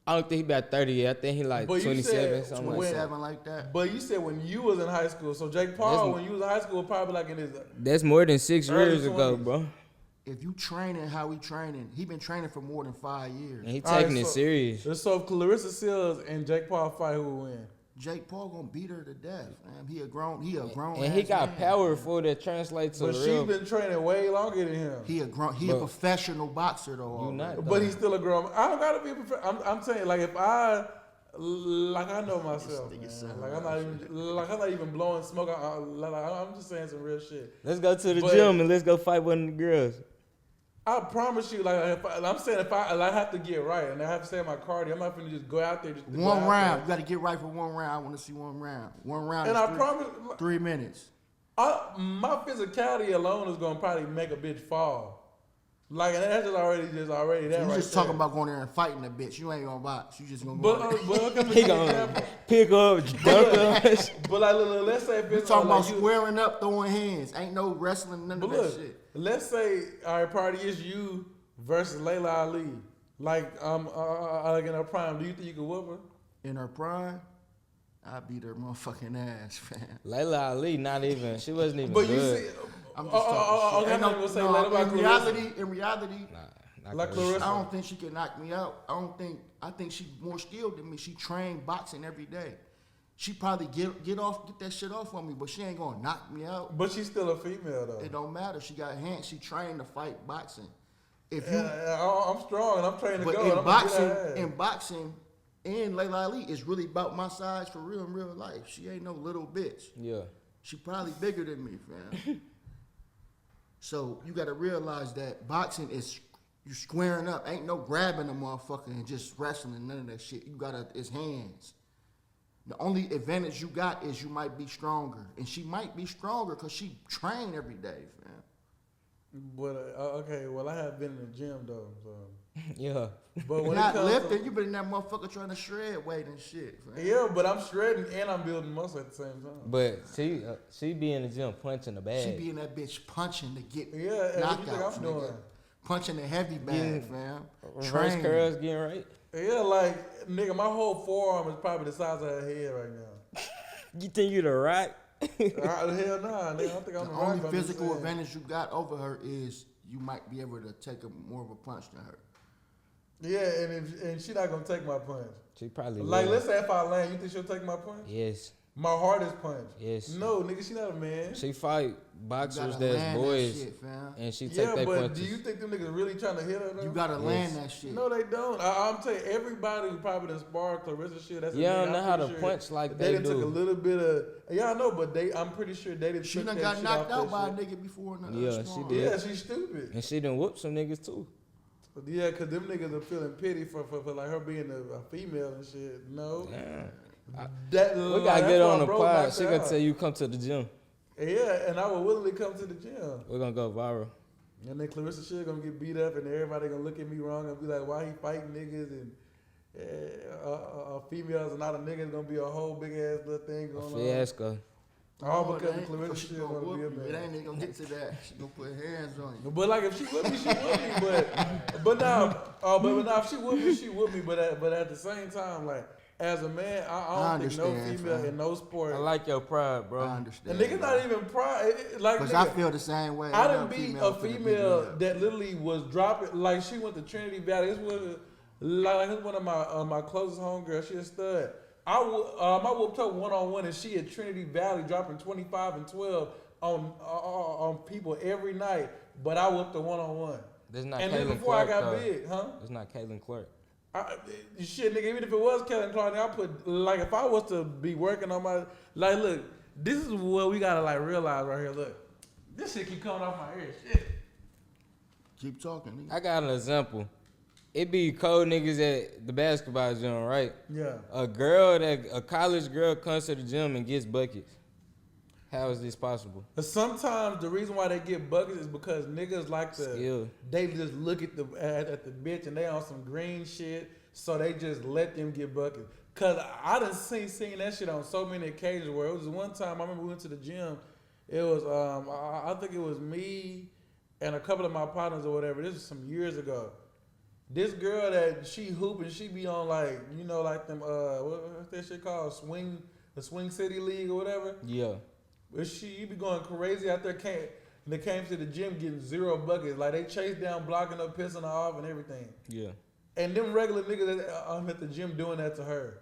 I don't think he about 30 yet. I think he like But you 27, said something like when- that. 27, like that. But you said when you was in high school, so Jake Paul That's- when you was in high school probably like in his That's more than 6 Early years ago, 20s. bro. If you training how he training, he been training for more than 5 years. And he All right, taking it so- serious. So if Claressa Shields and Jake Paul fight, who will win? Jake Paul gonna beat her to death, man. He a grown And he ass got man. power for that translates to But the she's real. been training way longer than him. He a But- professional boxer though. You already. not. But he's still a grown. I don't gotta be a professional. I'm saying like if I like I know myself, This nigga man. sound Like I'm not even blowing smoke. I'm just saying some real shit. Let's go to the But- gym and let's go fight one of the girls. I promise you, like I'm saying, if I have to get right and I have to stay in my cardio, I'm not gonna just go out there just to go One out round. You there. got to get right for one round. I want to see one round. One round. And is I three, promise, 3 minutes. my physicality alone is gonna probably make a bitch fall. Like, and that's already that So right you there. just talking about going there and fighting a bitch. You ain't gonna box. You just gonna go. But, out there. but He gonna pick up, dunk us. But like, look, let's say if You it's talking like about squaring up, throwing hands. Ain't no wrestling, none But of that look, shit. let's say our party is you versus Layla Ali. Like, like in her prime, do you think you could whoop her? In her prime, I beat her motherfucking ass, man. Layla Ali, not even. She wasn't even But good. you see, I'm just talking shit. okay, I'm Ain't not gonna say Layla about Claressa. in reality, Not Like Claressa. Claressa. I don't think she can knock me out. I think she's more skilled than me. She trained boxing every day. She probably get that shit off on me, but she ain't gonna knock me out. But she's still a female though. It don't matter. She got hands. She trained to fight boxing. If you, I'm strong and I'm trained to but go. and I'm gonna get her in ass. boxing, and Layla Ali is really about my size for real in real life. She ain't no little bitch. Yeah. She probably bigger than me, fam. So you got to realize that boxing is you squaring up. Ain't no grabbing a motherfucker and just wrestling. None of that shit. You gotta it's hands. The only advantage you got is you might be stronger, and she might be stronger because she train every day, fam. But okay, well I have been in the gym though, so Yeah. But when Not it comes lifting, to, you been in that motherfucker trying to shred weight and shit. Man. yeah, but I'm shredding and I'm building muscle at the same time. But she be in the gym punching the bag. She be in that bitch punching to get Yeah, and what you think knockouts, I'm doing? nigga. Punching the heavy bag, Yeah. fam. Reverse Training. curls getting right. Yeah, like nigga, my whole forearm is probably the size of her head right now. You think you the rock? Hell nah, nigga. I don't think I'm The the only rock, I'm just physical saying. advantage you got over her is you might be able to take more of a punch than her. Yeah, and she not gonna take my punch. She probably Like, will. let's say if I land, you think she'll take my punch? Yes. My hardest punch. Yes. No, nigga, she not a man. She fight You boxers gotta that's land that boys, shit, fam. and she take Yeah, their but punches. do you think them niggas really trying to hit her though? You gotta Yes. land that shit. No, they don't. I'm telling you, everybody who probably done sparred Claressa shit. That's a You nigga, don't know I'm how to pretty punch like they they done took a do. little bit of. Yeah, I know, but I'm pretty sure they didn't. She took done that got shit knocked off out by a that shit. nigga before. Yeah, she sparring. did. Yeah, she's stupid. And she done whoop some niggas too. Yeah, cause them niggas are feeling pity for like her being a female and shit. No, Damn. that We gotta get on the pod. pod. She gonna tell you come to the gym. Yeah, and I would willingly come to the gym. We're gonna go viral. And then Claressa shit gonna get beat up, and everybody gonna look at me wrong and be like, "Why he fighting niggas?" And females and not a nigga. It's gonna be a whole big ass little thing A going on. fiasco. All Oh, because it ain't- Claressa she shit gonna gonna be whoop a you. It man. ain't even gonna get to that. She gonna put hands on you. But like if she with me, she with me. But now, if she with me, she with me. But at the same time, like as a man, I don't think no understand, female fam. in no sport. I like your pride, bro. I And understand. niggas not even pride. Like Because nigga, I feel the same way. I Them done beat females a finna beat me female up. that literally was dropping. Like she went to Trinity Valley. This was like this one of my closest homegirls. She a stud. I whooped her 1-on-1, and she at Trinity Valley dropping 25 and 12 on people every night. But I whooped her 1-on-1. That's not And then Caitlin before I Clark, got though. big, huh? It's not Caitlin Clark. Shit, nigga, even if it was Kellen Clark, I put, like, if I was to be working on my, like, look, this is what we gotta, like, realize right here. Look, this shit keep coming off my ear. Shit. Keep talking, nigga. I got an example. It be cold niggas at the basketball gym, right? Yeah. A college girl comes to the gym and gets buckets. How is this possible? But sometimes the reason why they get buckets is because niggas like to, Skill. they just look at the bitch and they on some green shit, so they just let them get buckets. Cause I done seen that shit on so many occasions where it was one time I remember we went to the gym. It was I think it was me and a couple of my partners or whatever. This was some years ago. This girl that she hooping, she be on like, you know, like them what's that shit called? The Swing City League or whatever. Yeah. But you be going crazy out there. They came to the gym getting 0 buckets. Like they chased down, blocking her, pissing her off, and everything. Yeah. And them regular niggas that at the gym doing that to her.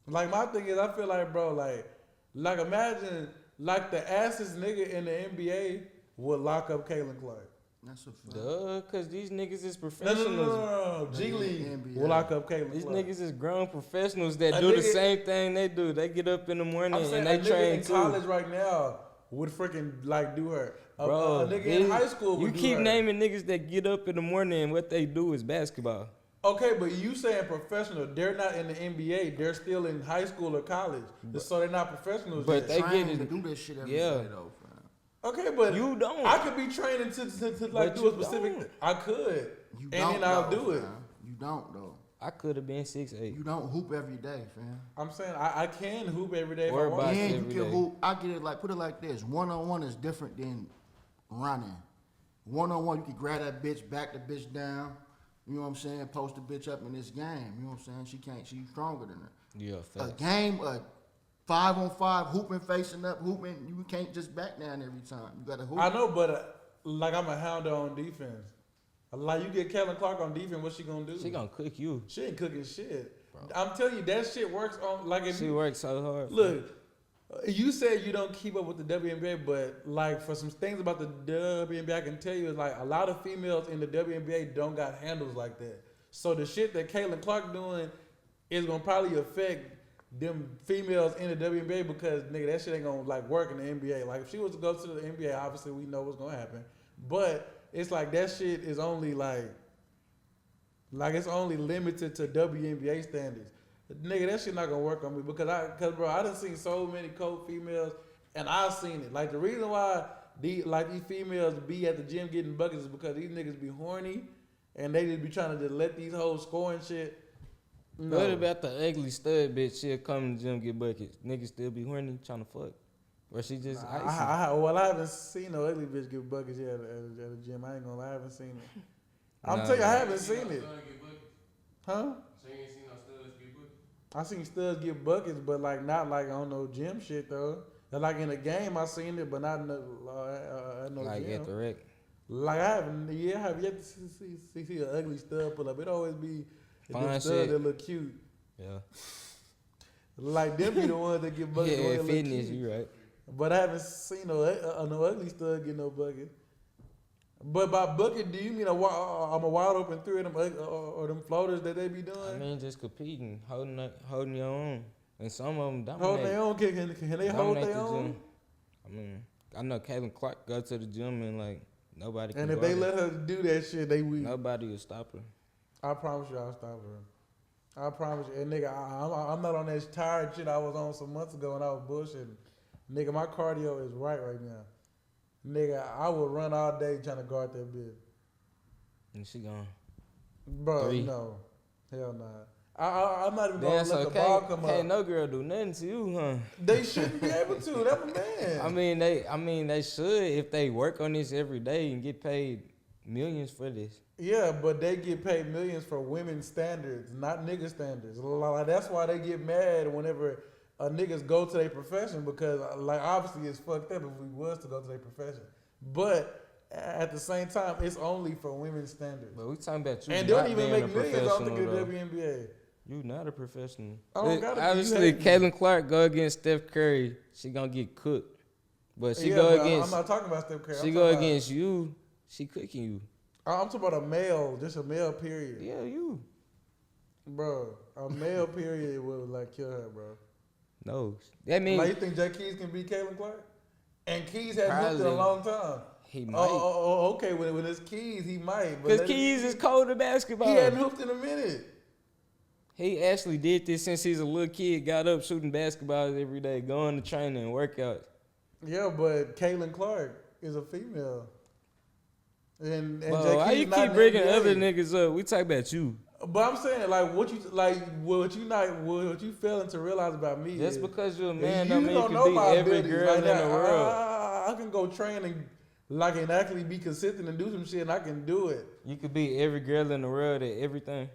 Like my thing is, I feel like, bro, like imagine like the assest nigga in the NBA would lock up Caitlin Clark. That's a fact. Duh, cause these niggas is No, professionals. no. G League NBA. will lock up Caitlin These Clark. niggas is grown professionals that A do the nigga- same thing they do. They get up in the morning I'm saying and they a nigga train in too. college right now would freaking like do her. Bro, a nigga in high school would you do keep her. naming niggas that get up in the morning and what they do is basketball. Okay, but you saying professional? They're not in the NBA. They're still in high school or college, so they're not professionals. But yet. they Trained get to it. do this shit every day, Yeah. though, fam. Okay, but You don't. I could be training to like But do you a specific. don't. I could, You and don't, then I'll though, do it. fam. You don't, though. I could have been 6'8". You don't hoop every day, fam. I'm saying I can hoop every day if Or I want. box And you every can day. hoop. I get it like, put it like this: 1-on-1 is different than running. 1-on-1, you can grab that bitch, back the bitch down. You know what I'm saying? Post the bitch up in this game. You know what I'm saying? She's stronger than her. Yeah, A fact. game, a 5-on-5, hooping, facing up, hooping. You can't just back down every time. You gotta hoop. I know, but like I'm a hound on defense. Like you get Kellen Clark on defense, what's she gonna do? She gonna cook you. She ain't cooking shit. I'm telling you, that shit works on like if She you, works so hard. look. You said you don't keep up with the WNBA, but like for some things about the WNBA, I can tell you is like a lot of females in the WNBA don't got handles like that. So the shit that Caitlin Clark doing is gonna probably affect them females in the WNBA because nigga that shit ain't gonna like work in the NBA. Like if she was to go to the NBA, obviously we know what's gonna happen. But it's like that shit is only like it's only limited to WNBA standards. Nigga, that shit not gonna work on me because bro, I done seen so many cold females and I've seen it. Like the reason why these females be at the gym getting buckets is because these niggas be horny and they just be trying to just let these hoes score and shit. No. What about the ugly stud bitch? She'll come in the gym get buckets. Niggas still be horny trying to fuck. Or she just icy. I haven't seen no ugly bitch get buckets yet at the gym. I ain't gonna lie, I haven't seen it. I'm telling you, I haven't seen it. Huh? So you ain't seen no studs get buckets? I seen studs get buckets, but like not like on no gym shit though. Like in a game, I seen it, but not in the, no like gym. at the rec. Like I have yet to see an ugly stud pull up. It always be Fine studs shit. that look cute. Yeah. Like them be the ones that get buckets. Yeah, that look fitness, cute. you right. But I haven't seen no ugly stud get no bucket. But by bucket, do you mean I'm a wide open three of them or them floaters that they be doing? I mean, just competing, holding your own. And some of them dominate. Hold their own. Can they hold dominate their the own? gym. I mean, I know Caitlin Clark go to the gym and like nobody can And if guard they her. let her do that shit, they weak. Nobody will stop her. I promise you, I'll stop her. I promise you. And nigga, I'm not on that tired shit I was on some months ago when I was bullshitting. Nigga, my cardio is right now. Nigga, I would run all day trying to guard that bitch. And she gone. Bro, 3. no. Hell nah. I'm not even Damn, gonna so let the ball come can't up. no girl do nothing to you, huh? They shouldn't be able to. That's a man. I mean, they should if they work on this every day and get paid millions for this. Yeah, but they get paid millions for women's standards, not nigga standards. Like, that's why they get mad whenever niggas go to their profession because, like, obviously it's fucked up if we was to go to their profession. But at the same time, it's only for women's standards. But we talking about you And they not don't even being make a millions off the professional, though. WNBA. You not a professional. I don't gotta be. Obviously, You hate me. Caitlin Clark go against Steph Curry, she gonna get cooked. But she Yeah, go but against I'm not talking about Steph Curry. she I'm go talking about- against you, she cooking you. I'm talking about a male, just a male period. Yeah, you. Bro, a male period would like kill her, bro. No, that means Like, you think Jay Keys can beat Caitlin Clark? And Keys had hooped in a Probably. long time. he might. Okay. When it's Keys, he might. But Because let Keys it- is cold at basketball. He hadn't hooped in a minute. He actually did this since he's a little kid. Got up shooting basketball every day, going to training and workouts. Yeah, but Caitlin Clark is a female. And Bro, Jay why Keys you not keep in the bringing NBA. other niggas up? We talk about you. But I'm saying, like, what you failing to realize about me Just is because you're a man you don't mean you don't can know beat my every abilities girl like in that. the world. I can go train and actually be consistent and do some shit, and I can do it. You could beat every girl in the world at everything.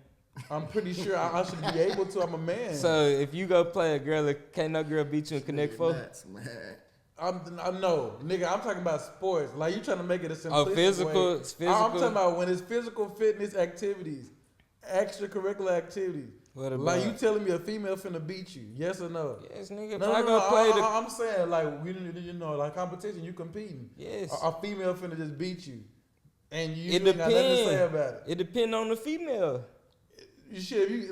I'm pretty sure I should be able to. I'm a man. So if you go play a girl, can't no girl beat you in Connect Four? Nuts, man. I'm no nigga. I'm talking about sports. Like, you trying to make it a simplistic Oh, physical, way. it's physical. I'm talking about when it's physical fitness activities, extracurricular activities. What about? Like, you telling me a female finna beat you? Yes or no? Yes, nigga. If No, I no, go no. play the I'm saying, like, you know, like competition, you competing. yes, A female finna just beat you, and you it ain't got nothing to say depends. about it. It depends on the female. You shit, if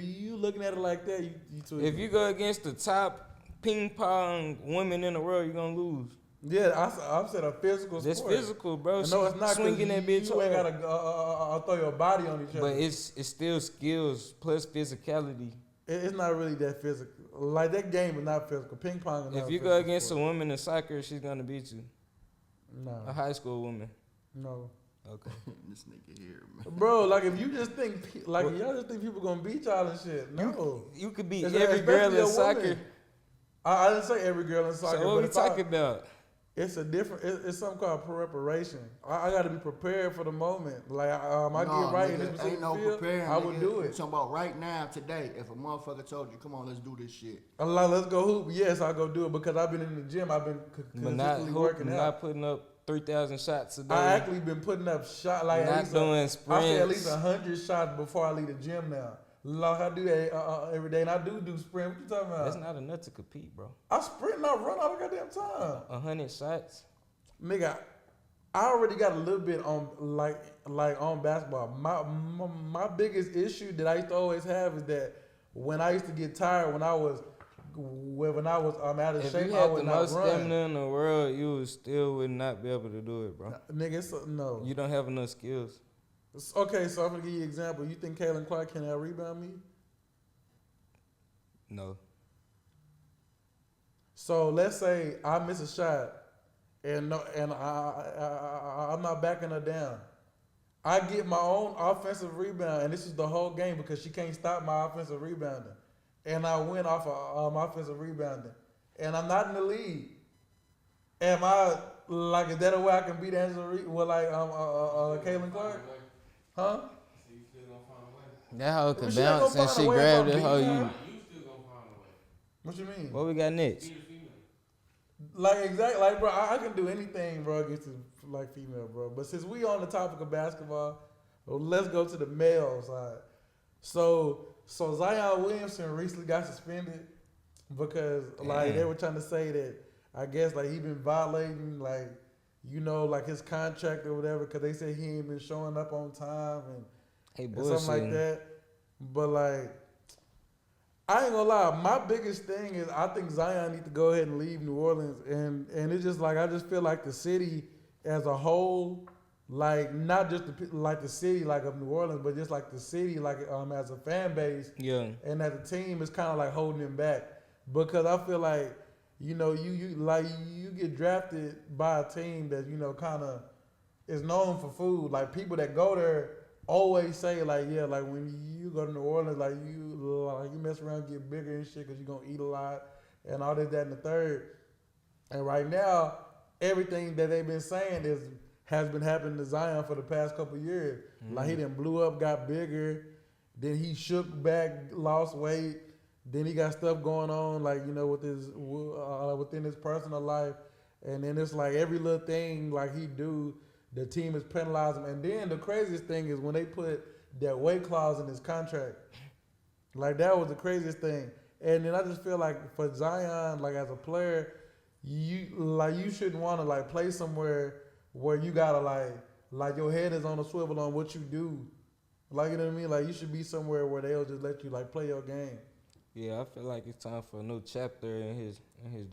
you looking at it like that, you tweaking. If you go against the top ping pong women in the world, you're gonna lose. Yeah, I said a physical That's sport. physical, bro. No, it's not. 'Cause swinging that bitch You ain't hard. gotta throw your body on each other. But it's still skills plus physicality. It's not really that physical. Like, that game is not physical. Ping pong is not If you a go physical against a sport. woman in soccer, she's gonna beat you. A No, high school woman. no, Okay. This nigga here, man. bro. Like, if you just think, like, y'all just think people gonna beat y'all and shit. No, You could beat It's every girl especially a in woman. soccer. I didn't say every girl in soccer. So what but we if I- talking about? It's a different. It's something called preparation. I got to be prepared for the moment. Like, I Nah, get right in nigga, this specific ain't no field, preparing. I would nigga. do You it. talking about right now, today? If a motherfucker told you, "Come on, let's do this shit," I'm like, let's go hoop. Yes, I'll go do it because I've been in the gym. I've been But not consistently hoop, working not out. putting up 3,000 shots a day. I actually been putting up shots like at not least doing I say at least sprints. 100 shots before I leave the gym now. Like, I do that every day, and I do sprint. What you talking about? That's not enough to compete, bro. I sprint and I run all the goddamn time. 100 shots. Nigga, I already got a little bit on like on basketball. My biggest issue that I used to always have is that when I used to get tired, when I was out of If shape, you I had would the not most run. stamina in the world, you would not be able to do it, bro. Nigga, no. You don't have enough skills. Okay, so I'm gonna give you an example. You think Caitlin Clark can rebound me? No. So let's say I miss a shot, and I'm not backing her down, I get my own offensive rebound, and this is the whole game because she can't stop my offensive rebounding, and I win off of offensive rebounding, and I'm not in the league. Am I like? Is that a way I can beat Angela Reed? Well, like Caitlin Clark, huh? So you still gonna find a way. That hoe Well, could she ain't bounce gonna and find she a way if grabbed I'm it. Hoe, beating you. her. You still gonna find a way. What you mean? What we got next? Be the female. Like exactly, like bro, I can do anything, bro, against the, like female, bro. But since we on the topic of basketball, well, let's go to the male side. So Zion Williamson recently got suspended because like they were trying to say that I guess like he been violating like like his contract or whatever because they said he ain't been showing up on time and something like that. But like I ain't gonna lie, my biggest thing is I think Zion need to go ahead and leave New Orleans, and it's just like I just feel like the city as a whole, like not just the city like of New Orleans, but just like the city like as a fan base, Yeah. and as a team is kind of like holding him back because I feel like you get drafted by a team that kind of is known for food, like people that go there always say like like when you go to New Orleans like you mess around and get bigger and shit because you're gonna eat a lot and all this that and the third, and right now everything that they've been saying has been happening to Zion for the past couple of years. Like he done blew up, got bigger, then he shook back, lost weight, then he got stuff going on like with his within his personal life, and then it's like every little thing like he do, the team is penalizing him. And then the craziest thing is when they put that weight clause in his contract. Like that was the craziest thing. And then I just feel like for Zion, like as a player, you shouldn't want to like play somewhere where you gotta like your head is on a swivel on what you do. Like you know what I mean? Like you should be somewhere where they'll just let you like play your game. Yeah, I feel like it's time for a new chapter in his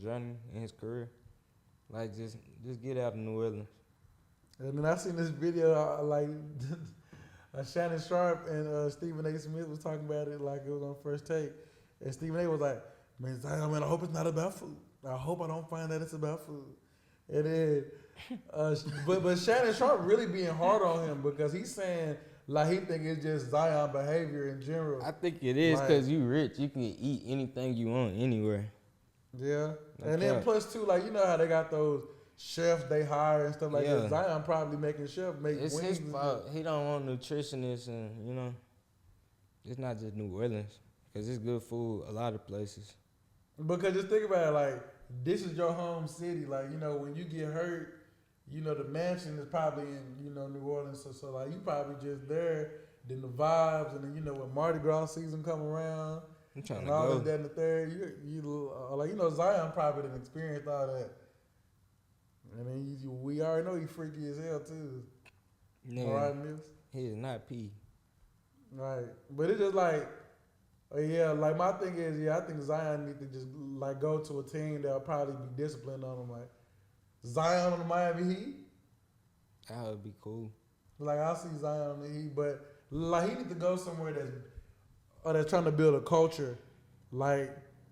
journey, in his career. Like just get out of New Orleans. And then I seen this video like Shannon Sharp and Stephen A. Smith was talking about it like it was on First Take, and Stephen A. was like, "Man, Zion, man, I hope it's not about food. I hope I don't find that it's about food." And then, but Shannon Sharp really being hard on him because he's saying like he think it's just Zion behavior in general. I think it is Like- because you rich. You can eat anything you want anywhere. Yeah, No and then cap. plus too, like how they got those chefs they hire and stuff like Yeah. that. Zion probably making chef make It's wings. his and fault. shit. He don't want nutritionists, and it's not just New Orleans because it's good food a lot of places. Because just think about it, like this is your home city. Like when you get hurt, the mansion is probably in New Orleans. So like you probably just there. Then the vibes, and then when Mardi Gras season come around, I'm trying and to all go. this, that, and the third, Zion probably done experienced all that. And then we already know he freaky as hell too. Yeah, All right, Mills. he is not P. Right, but it's just like, like my thing is, I think Zion need to just like go to a team that'll probably be disciplined on him, like Zion on the Miami Heat. That would be cool. Like I see Zion on the Heat, but like he need to go somewhere that's trying to build a culture, like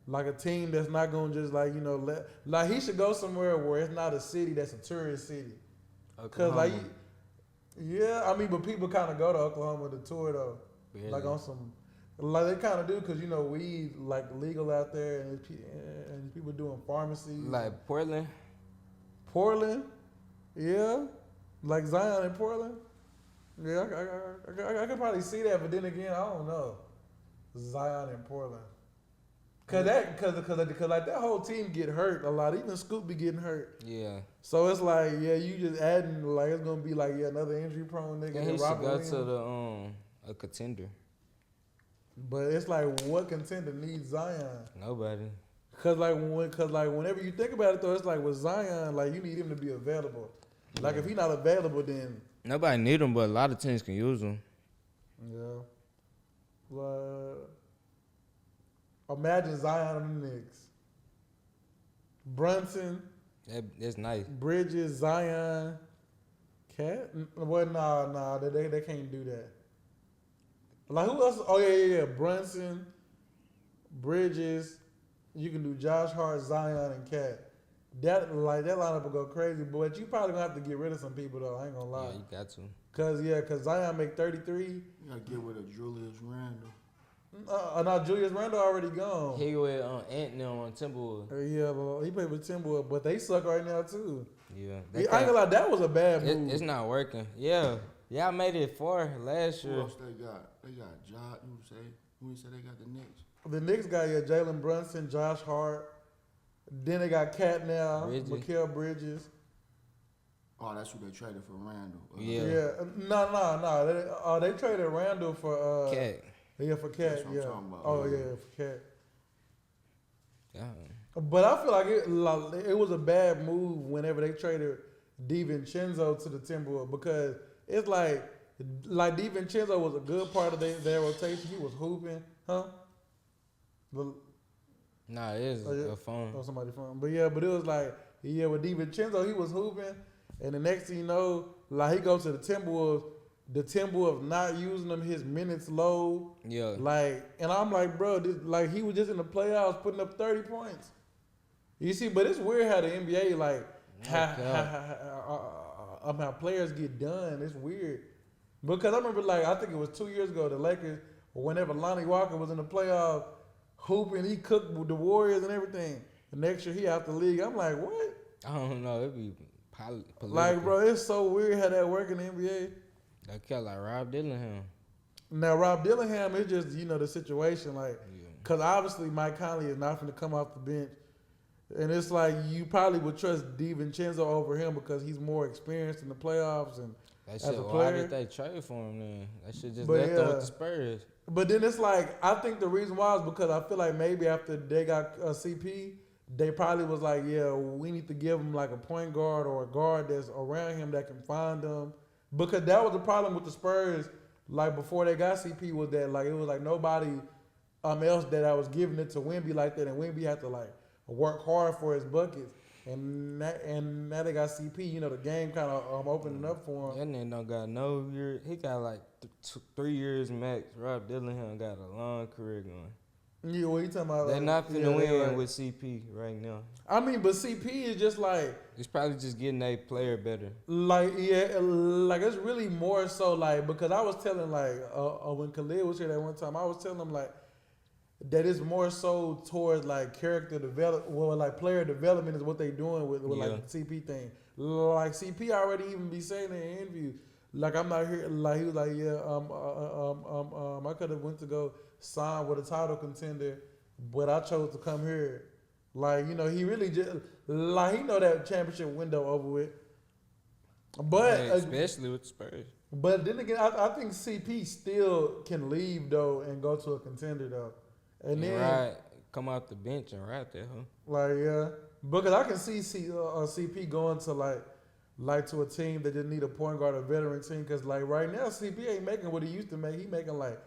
a team that's not gonna just like he should go somewhere where it's not a city that's a tourist city. Cause like but people kind of go to Oklahoma to tour though, Really? like on some, like they kind of do because weed like legal out there and people doing pharmacy. Like Portland. Portland, yeah, like Zion in Portland. Yeah, I could probably see that, but then again, I don't know. Zion in Portland, cause like that whole team get hurt a lot. Even Scoop be getting hurt. Yeah. So it's like, you just adding like it's gonna be like another injury prone nigga. Yeah, he than should Robert go Williams. to the a contender. But it's like, what contender needs Zion? Nobody. Cause whenever you think about it though, it's like with Zion, like you need him to be available. Like if he's not available, then Nobody need him, but a lot of teams can use him. yeah. Imagine Zion on the Knicks. Brunson, That's nice. Bridges, Zion, Cat. Well, nah, they can't do that. Like who else? Oh yeah. Brunson, Bridges. You can do Josh Hart, Zion, and Cat. That lineup will go crazy, but you probably gonna have to get rid of some people though. I ain't gonna lie. Yeah, you got to. Cause Zion make 33. You gotta get rid of Julius Randle. No, Julius Randle already gone. He with Ant now on Timberwolves. Yeah, well, he played with Timberwolves, but they suck right now too. Yeah. I ain't gonna lie, that was a bad It, move. it's not working. Yeah. Y'all made it far last Who year. else they got? They got Josh. Who you say they got the Knicks? The Knicks got Jalen Brunson, Josh Hart. Then they got Cat now, Bridges. Mikal Bridges. Oh, that's who they traded for Randall. Yeah. No. They traded Randall for Cat. Yeah, for Cat. That's what I'm Yeah. talking about. Oh yeah, for Cat. Yeah. But I feel like it was a bad move whenever they traded DiVincenzo to the Timberwolves because it's like DiVincenzo was a good part of their rotation. He was hooping, huh? Nah, it is a phone. Oh, somebody's phone. But it was like, with DiVincenzo, he was hooping. And the next thing you know, like he goes to the Timberwolves not using him, his minutes low. Yeah. And I'm like, bro, he was just in the playoffs putting up 30 points. You see, but it's weird how the NBA, how players get done. It's weird. Because I remember, I think it was 2 years ago, the Lakers, whenever Lonnie Walker was in the playoffs, hooping, he cooked with the Warriors and everything. The next year, he out the league. I'm like, what? I don't know. It'd be political. Bro, it's so weird how that work in the NBA. They kept like Rob Dillingham. Now, Rob Dillingham, it's just, the situation. Because obviously Mike Conley is not going to come off the bench. And it's like you probably would trust DiVincenzo over him because he's more experienced in the playoffs and That as shit, a why player. did they trade for him then? That shit just But left him yeah. with the Spurs. But then it's like, I think the reason why is because I feel like maybe after they got CP, they probably was like, yeah, we need to give him like a point guard or a guard that's around him that can find them. Because that was the problem with the Spurs, before they got CP was that it was nobody else that I was giving it to Wemby like that, and Wemby had to work hard for his buckets. And now they got CP, the game kind of opening up for him. That nigga don't got no year. He got 3 years max. Rob Dillingham got a long career going. Yeah, what you talking about? They're not finna win with CP right now. I mean, but CP is just It's probably just getting a player better. it's really more so because I was telling when Khalil was here that one time, I was telling him that it's more so towards character development, player development is what they doing with the CP thing. CP already even be saying in the interview, I'm not here. He was I could have went to go sign with a title contender, but I chose to come here. He really just he know that championship window over with. But especially with the Spurs. But then again, I think CP still can leave though and go to a contender though. And then come out the bench and ride that, huh? Yeah, because I can see CP going to to a team that just need a point guard, a veteran team. Because right now CP ain't making what he used to make. He making like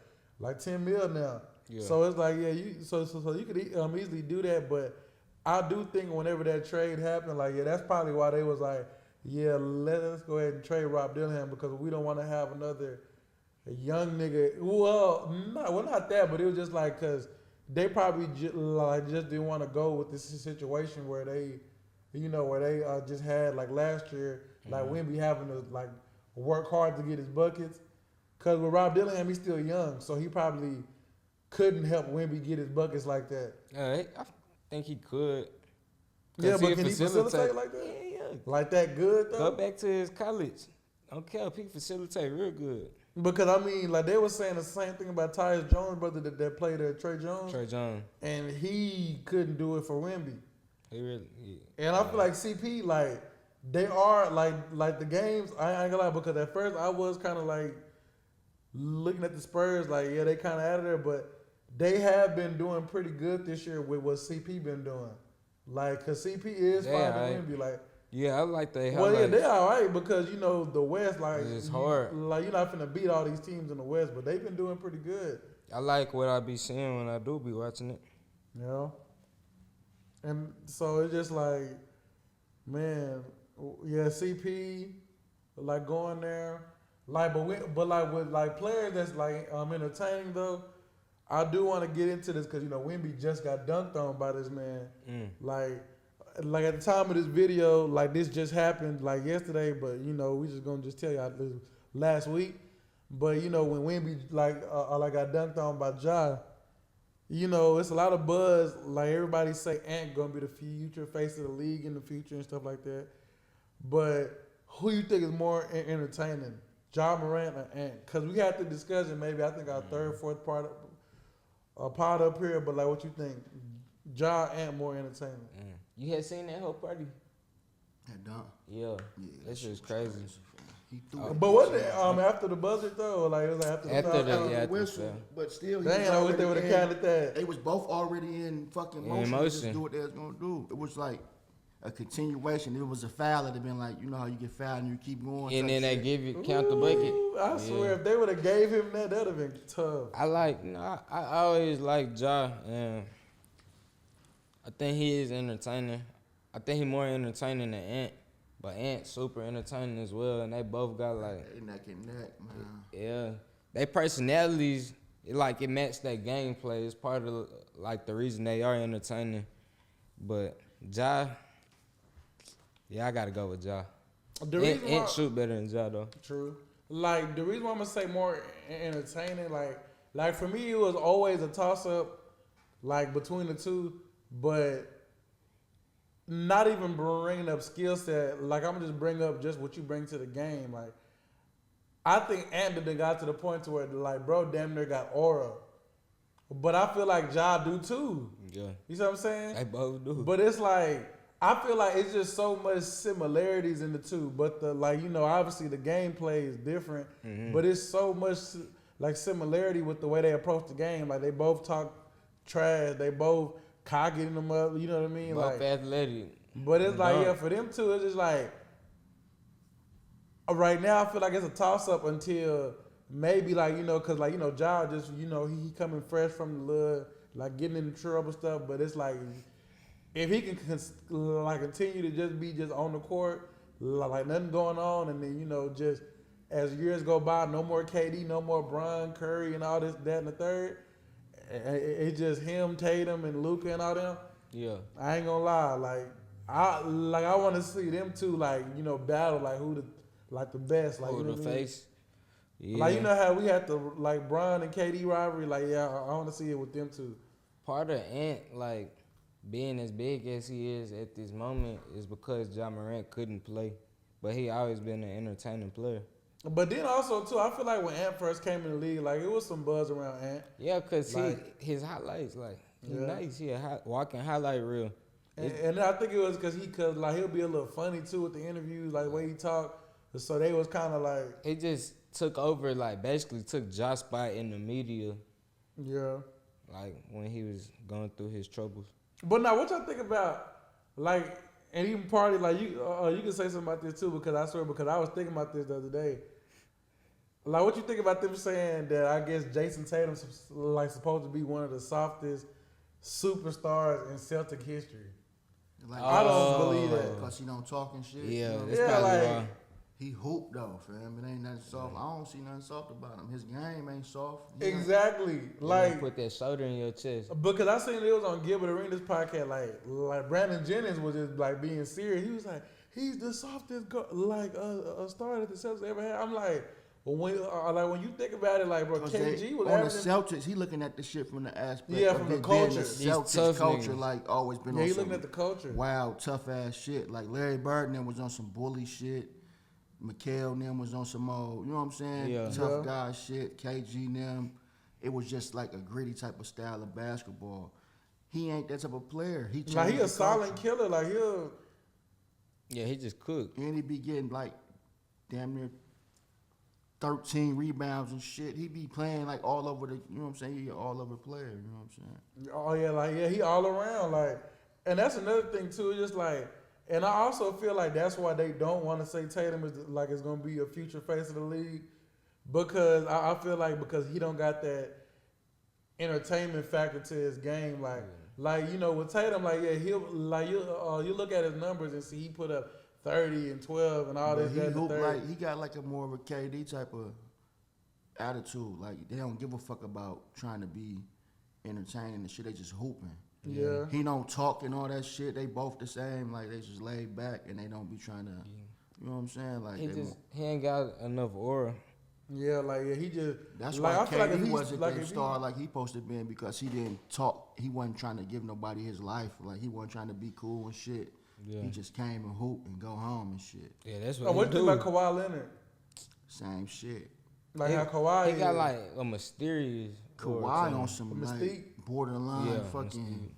10 mil now. Yeah. So it's you could easily do that. But I do think whenever that trade happened, that's probably why they was let's go ahead and trade Rob Dillingham because we don't want to have another young nigga. Well, not that, but it was just because they probably just didn't want to go with this situation where they, just had last year, Wemby having to work hard to get his buckets. Cause with Rob Dillingham, he's still young, so he probably couldn't help Wemby get his buckets like that. I think he could. Yeah, but can he facilitate like that? Yeah. Like that good though? Go back to his college. Don't care if he facilitate real good. Because they were saying the same thing about Tyus Jones, brother that played at Trey Jones. And he couldn't do it for Wemby. He really. And I feel like CP, they are the games. I ain't gonna lie, because at first I was kind of looking at the Spurs, they kind of out of there, but they have been doing pretty good this year with what CP been doing. Cause CP is finding Wemby. Yeah, I like they. Well, yeah, they all right because the West, it's hard. You're not finna beat all these teams in the West, but they've been doing pretty good. I like what I be seeing when I do be watching it. And so it's just man, yeah, CP, going there, but with players that's entertaining though. I do want to get into this because Wemby just got dunked on by this man. At the time of this video, this just happened yesterday, but we just gonna just tell y'all last week. But you know, when Wemby like got dunked on by Ja, you know, it's a lot of buzz. Like everybody say Ant gonna be the future face of the league in the future and stuff like that. But who you think is more entertaining, Ja Morant or Ant? Because we had the discussion. Maybe I think our third, fourth part up here. But like, what you think? Ja, Ant more entertaining? You had seen that whole party? That dunk. Yeah. That shit was crazy. He threw it. But what after the buzzer though? Like it was like After the the whistle, but still, he Dang, I wish they would have counted that. They was both already in fucking motion. To just do what they was gonna do. It was like a continuation. It was a foul. It'd have been like, you know how you get fouled and you keep going. And then they give you count the bucket. I swear, if they would have gave him that, that'd have been tough. I always like Ja, and I think he is entertaining. I think he's more entertaining than Ant, but Ant's super entertaining as well, and they both got like They neck and neck, man. yeah, they personalities it matched their gameplay. It's part of like the reason they are entertaining. But Ja, yeah, I gotta go with Ja. Ant shoot better than Ja though. True. Like the reason why I'm gonna say more entertaining, like for me, it was always a toss up, like between the two, but not even bringing up skill set. Like I'm just bring up just what you bring to the game. Like I think Ant done got to the point to where like bro damn near got aura, but I feel like Ja do too. Yeah, You see what I'm saying? they both do. But it's like I feel like it's just so much similarities in the two. But the like you know obviously the gameplay is different, but it's so much like similarity with the way they approach the game. Like they both talk trash. They both cocking them up. You know what I mean? Both Like, athletic. but it's like yeah, for them two, it's just like right now I feel like it's a toss up until maybe like you know because like you know Ja just you know he coming fresh from the hood, like getting into trouble stuff. But it's like if he can like continue to just be just on the court, like nothing going on, and then you know just as years go by, no more KD, no more Bron, Curry, and all this, that, and the third. It's just him, Tatum, and Luka, and all them. Yeah. I ain't gonna lie, I want to see them two like you know battle like who the best like Who you know the what I mean? face? Yeah. Like you know how we had the like Bron and KD rivalry. Like yeah, I want to see it with them two. Part of Ant like being as big as he is at this moment is because Ja Morant couldn't play, but he always been an entertaining player. But then also too, I feel like when Ant first came in the league, like it was some buzz around Ant. Yeah, cause Like- his highlights like he's Yeah. nice. He a walking highlight reel. And I think it was because he'll be a little funny too with the interviews, like the way he talk. So they was kind of like He just took over, like basically took Josh's spot in the media, yeah. like when he was going through his troubles. But now, what y'all think about like and even party like you can say something about this too because I swear because I was thinking about this the other day. Like, what you think about them saying that I guess Jason Tatum's like supposed to be one of the softest superstars in Celtic history? Like, I don't believe that. Because he don't talk and shit. Yeah, you know? that's Yeah, probably like- why. He hooped though, fam. It ain't nothing soft. I don't see nothing soft about him. His game ain't soft. Exactly. Like Like put that shoulder in your chest. because I seen it was on Gilbert Arenas podcast. Like Brandon Jennings was just like being serious. He was like, he's the softest a star that the Celtics ever had. I'm like, when you think about it, like bro, KG was on the averaging. Celtics. He looking at the shit from the aspect Yeah, of from the it being culture. The These Celtics tough culture, niggas. like always been Yeah, on he some looking at the culture. wild, tough ass shit. Like Larry Bird and them was on some bully shit. Mikhail and them was on some old, you know what I'm saying? Yeah. Tough guy shit. KG and them. It was just like a gritty type of style of basketball. He ain't that type of player. He Like he changed a the silent culture. killer. Like he'll. Yeah, he just cooked. And he be getting like damn near 13 rebounds and shit. He be playing like all over the, you know what I'm saying? He an all over player, you know what I'm saying? Oh yeah, he all around like, and that's another thing too. It's just like, and I also feel like that's why they don't want to say Tatum is like it's gonna be a future face of the league, because I feel like because he don't got that entertainment factor to his game. Like you know with Tatum, like yeah he'll like you look at his numbers and see he put up 30 and 12 and all But this he that and the hoop third. like he got like a more of a KD type of attitude. Like they don't give a fuck about trying to be entertaining and shit. They just hooping. Yeah. He don't talk and all that shit. They both the same. Like they just laid back and they don't be trying to. You know what I'm saying? Like He they just he ain't got enough aura. Yeah, like yeah, he just. That's like, why I feel like if KD he's wasn't like the if star like he supposed to be because he didn't talk. He wasn't trying to give nobody his life. Like he wasn't trying to be cool and shit. Yeah. He just came and hoop and go home and shit. Yeah, that's Oh, what what he you do. think about Kawhi Leonard? Same shit. Like how Kawhi He got is. like a mysterious. aura to Kawhi him. on some Mystique? like borderline Yeah, fucking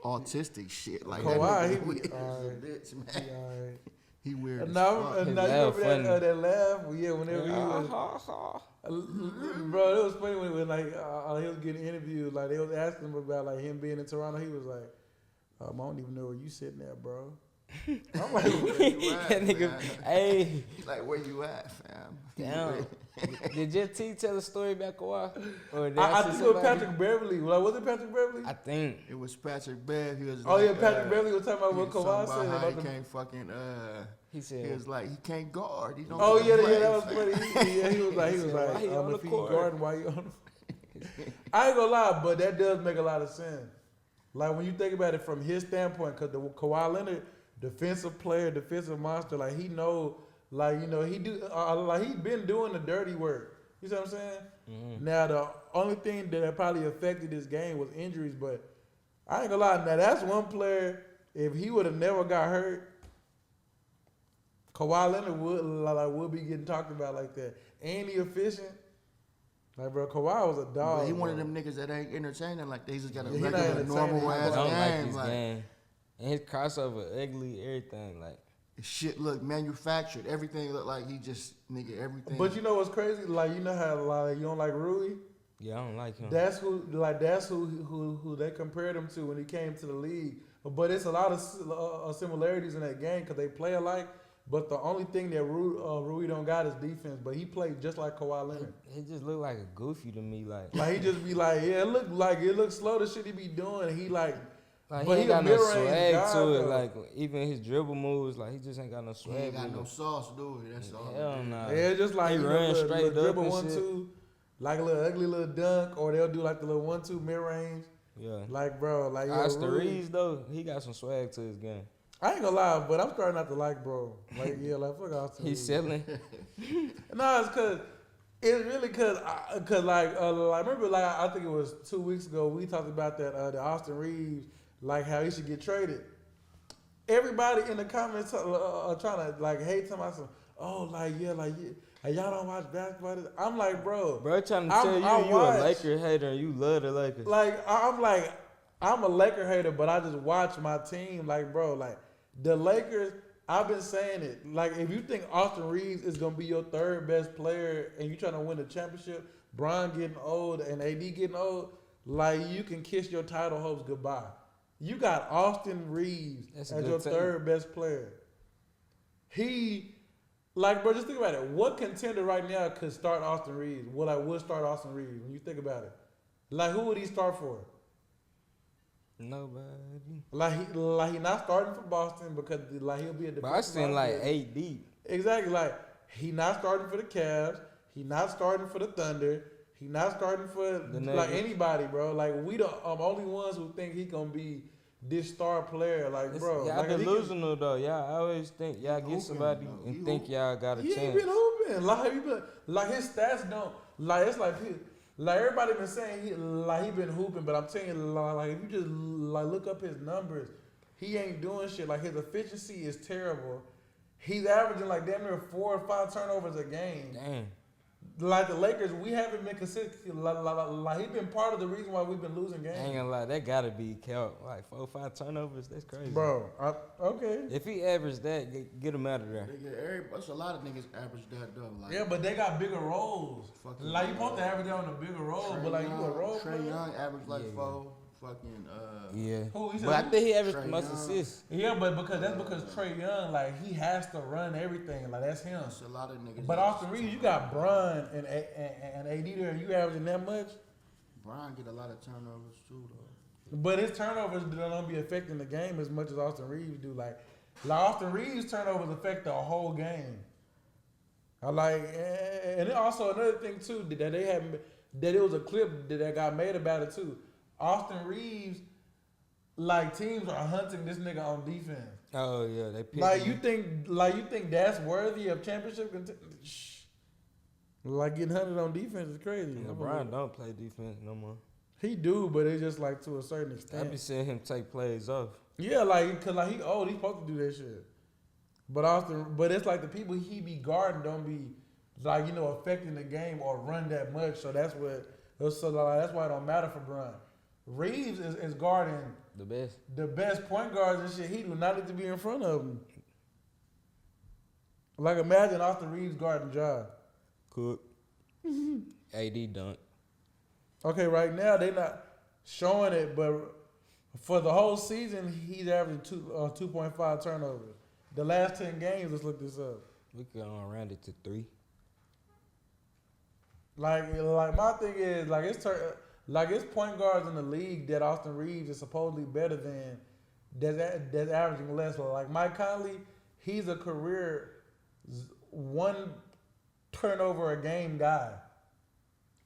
autistic shit. Like Kawhi, that he nigga be weird as a alright. bitch, man. He alright. He weird as No, fuck. His no, you laugh remember funny. that laugh? Yeah, whenever he Ah, was. ha, ha. Bro, it was funny when like he was getting interviewed. Like they was asking him about like him being in Toronto. He was like, I don't even know where you sitting at, bro. I'm like, Where you at, That nigga, man? hey, He's like, where you at, fam? damn. Did your T tell a story about Kawhi? Or did I see think it was somebody? Patrick Beverly. Like, was it Patrick Beverly? I think. It was Patrick Bev. He was Oh like, yeah, Patrick Beverly was talking about he what was Kawhi talking said about how about he the. can't fucking He said, he was like he can't guard. He don't. Oh get yeah, away, that was fam. funny. Yeah, he was like, Why he on the if he court? guarding, why you on the? I ain't gonna lie, but that does make a lot of sense. Like when you think about it from his standpoint, because the Kawhi Leonard, defensive player, defensive monster, like he know, like you know he do, like he been doing the dirty work. You see what I'm saying? mm-hmm. Now the only thing that probably affected his game was injuries, but I ain't gonna lie. Now that's one player. If he would have never got hurt, Kawhi Leonard would be getting talked about like that. And he efficient. Like bro, Kawhi was a dog. But he one of bro. them niggas that ain't entertaining. Like they just got a Yeah, he not regular, entertaining. normal I I ass don't like game. his Like game. And his crossover ugly, everything. Like, shit look manufactured. Everything look like he just nigga everything. But you know what's crazy? Like you know how like you don't like Rui? yeah, I don't like him. That's who they compared him to when he came to the league. But it's a lot of similarities in that game because they play alike. But the only thing that Rui don't got is defense. But he played just like Kawhi Leonard. He just look like a goofy to me. Like he just be like, yeah, it looks slow the shit he be doing. He like, Like but he ain't he a got no mid-range swag guy, to it. though. Like even his dribble moves, like he just ain't got no he swag. ain't got with no it. sauce, do he? That's all. Hell no. yeah, just like He you know, run little straight up dribble and 1-2, shit. like a little ugly little dunk, or they'll do like the little 1-2 mid range. Yeah. Like bro, like Austin Rui- Reaves though, he got some swag to his game. I ain't gonna lie, but I'm starting not to like bro. Like yeah, like fuck Austin. He's Reaves. selling. No, it's really cause like remember like I think it was 2 weeks ago we talked about that the Austin Reaves like how he should get traded. Everybody in the comments are trying to like hate him. I said, oh like yeah y'all don't watch basketball. I'm like bro, Bro trying to I tell you watch- a Laker hater and you love the Lakers. I'm a Laker hater, but I just watch my team. Like bro, like the Lakers. I've been saying it. Like, if you think Austin Reaves is gonna be your third best player and you trying to win the championship, Bron getting old and AD getting old, like you can kiss your title hopes goodbye. You got Austin Reaves That's a as good your team. third best player. He, like, bro, just think about it. What contender right now could start Austin Reaves? Would start Austin Reaves when you think about it? Like, who would he start for? Nobody. Like he not starting for Boston because like he'll be a defensive Boston like linebacker. 8 deep. Exactly. Like he not starting for the Cavs. He not starting for the Thunder. He not starting for The like Nuggets. anybody, bro. Like we the only ones who think he gonna be this star player. Like It's- bro, y'all like, if he delusional though. Y'all always think y'all He get somebody hooping, though. and He think hooping. y'all got a he ain't chance. been hooping. Like he been like his stats don't like it's like everybody been saying he been hooping, but I'm telling you like if you just like look up his numbers, he ain't doing shit. Like his efficiency is terrible. He's averaging like damn near 4 or 5 turnovers a game. Damn. Like the Lakers, we haven't been consistent. Like he been part of the reason why we've been losing I ain't games, gonna lie, that gotta be count. Like 4 or 5 turnovers, that's crazy. bro. Okay. If he averaged that, get him out of there. That's a lot of niggas average that though. Like, Yeah, but they got bigger roles. Fucking, Like you supposed to average that on a bigger role, but like you a role Trey player. Young averaged like Yeah. 4. Fucking Yeah. Who, he said But I who? think he averaged Trae the most Young. assists. Yeah, but that's because Trey Young, like he has to run everything. Like that's him. That's a lot of niggas. But Austin Reaves, you got Bron and AD there, and you averaging that much. Brian get a lot of turnovers too though. But his turnovers don't be affecting the game as much as Austin Reaves do. Like Austin Reaves' turnovers affect the whole game. I like, and then also another thing too that they haven't, that it was a clip that got made about it too. Austin Reaves, like teams are hunting this nigga on defense. Oh yeah, they picked Like him. you think that's worthy of championship? Like getting hunted on defense is crazy. LeBron don't play defense no more. He do, but it's just like to a certain I extent. be seeing him take plays off. Yeah, like cause like he old, he's supposed to do that shit. But it's like the people he be guarding don't be like affecting the game or run that much. So that's what. So like, that's why it don't matter for Bron. Reaves is guarding The best point guards and shit. He do not need to be in front of him. Like imagine Austin Reaves guarding Ja. Cook. AD dunk. Okay, right now they not showing it, but for the whole season he's averaging 2.5 turnovers. The last 10 games, let's look this up. We could round it to 3. Like my thing is it's point guards in the league that Austin Reaves is supposedly better than that's averaging less. Like Mike Conley, he's a career 1 turnover a game guy.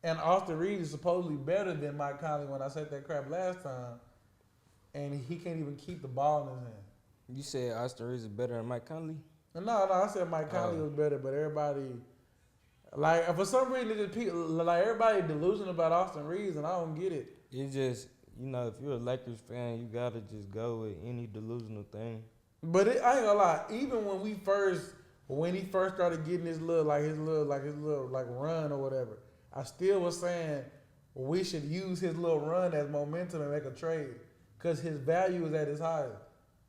And Austin Reaves is supposedly better than Mike Conley when I said that crap last time. And he can't even keep the ball in his hand. You said Austin Reaves is better than Mike Conley? No, I said Mike Conley was better, but everybody, like, for some reason, everybody delusional about Austin Reaves, and I don't get it. It's just, if you're a Lakers fan, you gotta just go with any delusional thing. But I ain't gonna lie, even when he first started getting his little run or whatever, I still was saying we should use his little run as momentum and make a trade, cause his value is at his highest.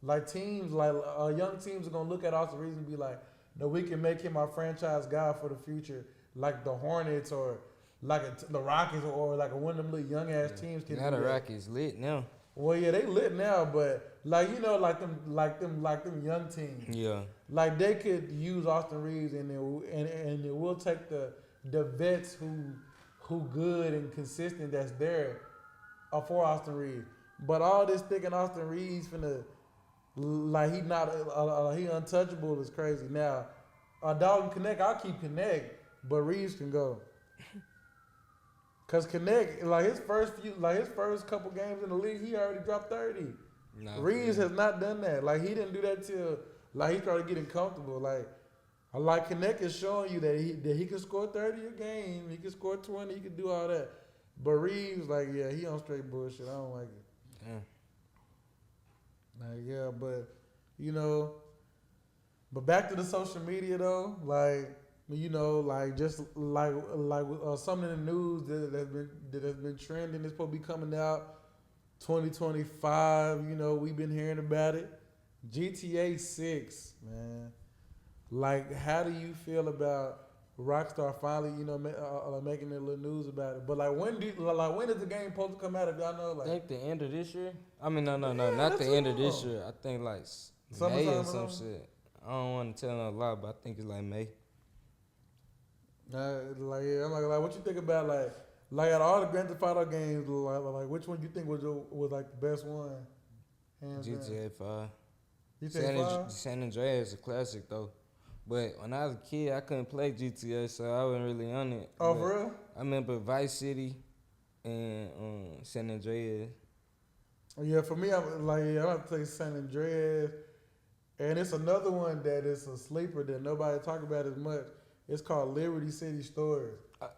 Like teams, young teams are gonna look at Austin Reaves and be like, "No, we can make him our franchise guy for the future." Like the Hornets or the Rockets or like one of them little young ass teams can. Now do the that. Rockets lit now. Well, yeah, they lit now, but like them young teams. Yeah. Like they could use Austin Reaves and it will take the vets who good and consistent that's there for Austin Reaves. But all this thinking Austin Reaves finna. Like he not he untouchable is crazy. Now, a dog can connect. I'll keep connect, but Reaves can go. Cause connect his first couple games in the league, he already dropped 30. No, Reaves has not done that. Like he didn't do that till he started getting comfortable. Like connect is showing you that he can score 30 a game. He can score 20. He can do all that. But Reaves, he on straight bullshit. I don't like it. Damn. But back to the social media though, something in the news that has been trending. It's supposed to be coming out 2025. We've been hearing about it. GTA 6, man. Like, how do you feel about Rockstar finally, making their little news about it? But when is the game supposed to come out? If y'all know, I think the end of this year. I mean, no, Yeah, not the end of long. this year. I think like Summertime May or or some something? shit. I don't want to tell no lie, but I think it's like May. I'm like, what you think about out of all the Grand Theft Auto games, which one you think was like the best one? Hands down. GTA 5. GTA 5? San Andreas is a classic though. But when I was a kid, I couldn't play GTA, so I wasn't really on it. Oh, But for real? I remember Vice City and San Andreas. Yeah, for me, I'm gonna say San Andreas, and it's another one that is a sleeper that nobody talk about as much. It's called Liberty City Stories.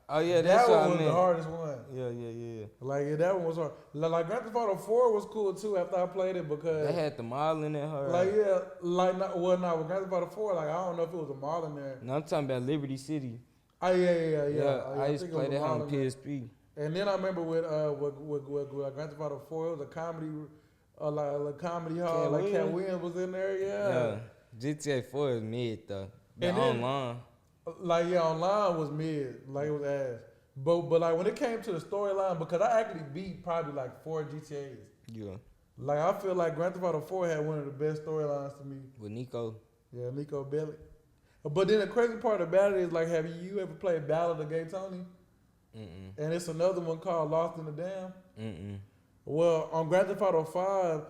Oh yeah, that's that what one I was meant. the hardest one. Yeah. That one was hard. Like Grand Theft Auto 4 was cool too after I played it because They had the mall in there. Hard. with Grand Theft Auto 4, I don't know if it was a mall in there. No, I'm talking about Liberty City. Oh yeah. I used to play that mall on in there. PSP. And then I remember with Grand Theft Auto 4, it was a comedy, a comedy hall. Cat Cat Williams. Williams was in there. Yeah. GTA 4 is mid though. But And then- online. Online was mid, it was ass. But when it came to the storyline, because I actually beat probably 4 GTAs. Yeah. I feel like Grand Theft Auto 4 had one of the best storylines to me. With Nico. Yeah, Nico Bellic. But then the crazy part about it is have you ever played Ballad of Gay Tony? Mm-mm. And it's another one called Lost in the Dam. Mm-mm. Well, on Grand Theft Auto 5,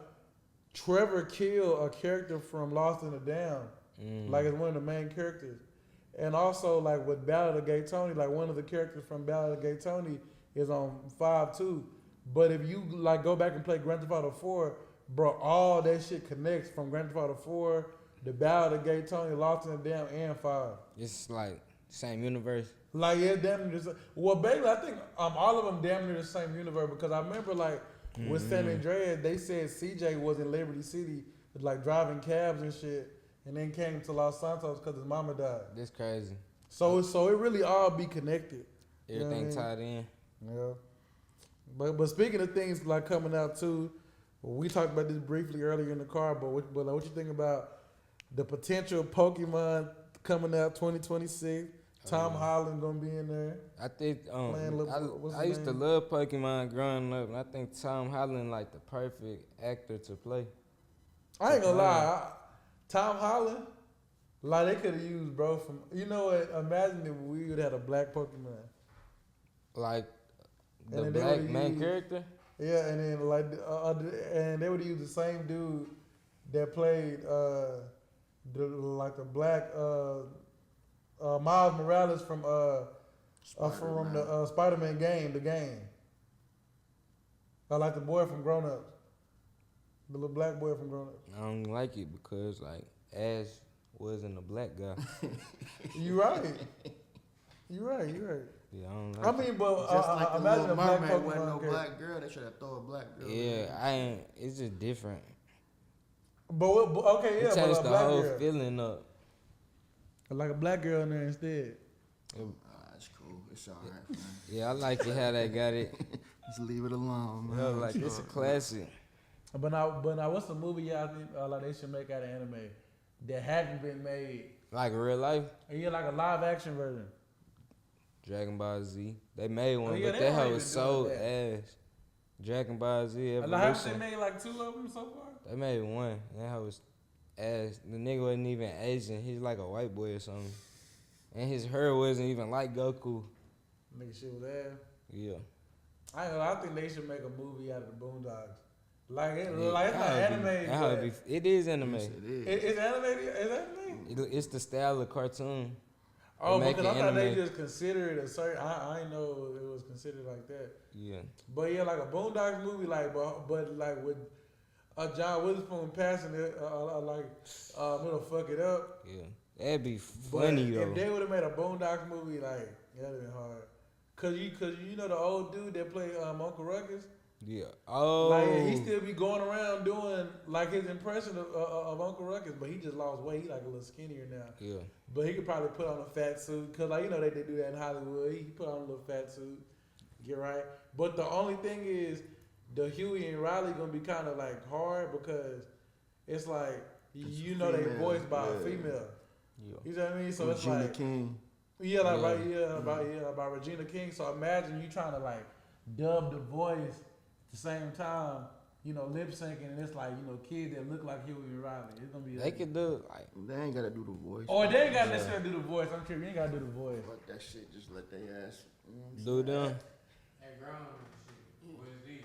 Trevor killed a character from Lost in the Dam. It's one of the main characters. And also, with Ballad of Gay Tony, one of the characters from Ballad of Gay Tony is on 5 too. But if you go back and play Grand Theft Auto 4, bro, all that shit connects from Grand Theft Auto 4, the Ballad of Gay Tony, Lost in the Dam, and 5. It's like same universe. Like yeah, damn near the same. Well, basically, I think all of them damn near the same universe because I remember like with San Andreas, they said CJ was in Liberty City, like driving cabs and shit, and then came to Los Santos because his mama died. That's crazy. So it really all be connected. You know what I Everything mean? tied in. Yeah. But speaking of things like coming out too, we talked about this briefly earlier in the car. But what you think about the potential Pokemon coming out 2026? Tom Holland gonna be in there. I think Playing what's I his used to name? love Pokemon growing up, and I think Tom Holland like the perfect actor to play. I ain't gonna lie, Tom Holland, like they could have used bro from. You know what? Imagine if we would have had a black Pokemon. Like the And then they black would've main used- character. Yeah, and then like and they would have used the same dude that played the black Miles Morales from the Spider-Man game, the game. I like the boy from Grown Ups, the little black boy from Grown Ups. I don't like it because like Ash wasn't a black guy. You right. You right. Yeah, I don't like I it. mean, but Just like the imagine Little a black Mermaid wasn't Pokemon no character. black girl. They should have thrown a black girl. Yeah, I ain't. It's just different. But okay, yeah, It but changed a the black whole girl, feeling up. like a black girl in there instead. That's cool. It's all right, man. Yeah, I like it how they got it. Just leave it alone, man. You know, like it's a classic. But now, what's the movie y'all think like they should make out of anime that hadn't been made? Like real life, Yeah, like a live action version. Dragon Ball Z. They made one, Oh, yeah, but they that don't hoe even was do so that. ass. Dragon Ball Z Like, haven't Evolution. they made like 2 of them so far? They made one. That hoe was ass. The nigga wasn't even Asian. He's like a white boy or something. And his hair wasn't even like Goku. Nigga, shit was ass. Yeah. I think they should make a movie out of the Boondocks. Like it's Yeah, not that hoe be- anime. that hoe but be- It is anime. Yes, it is. it's animated. It's animated. It's the style of cartoon. Oh, make because I it thought they anime. just consider it a certain. I didn't know it was considered like that. Yeah. But yeah, like a Boondocks movie, like but like with John Witherspoon passing it, it'll fuck it up. Yeah. That'd be But funny though. if they would have made a Boondocks movie, like that'd been hard. Cause you know the old dude that played Uncle Ruckus. Yeah. Oh. Like he still be going around doing like his impression of Uncle Ruckus, but he just lost weight. He like a little skinnier now. Yeah. But he could probably put on a fat suit, cause like you know they do that in Hollywood. He put on a little fat suit, get right. But the only thing is, the Huey and Riley gonna be kind of like hard because it's like you know they female, voiced by a yeah. female. Yeah. You know what I mean? So it's Regina like King. yeah, like Yeah. about Regina King. So imagine you trying to like dub the voice at the same time, you know, lip syncing, and it's like you know kids that look like Huey and Riley. It's gonna be They could do like They ain't gotta do the voice. or they ain't gotta necessarily do the voice. I'm sure you ain't gotta do the voice. Fuck that shit. Just let they ass. You know what I'm do saying? them. Hey, grown shit. What is these?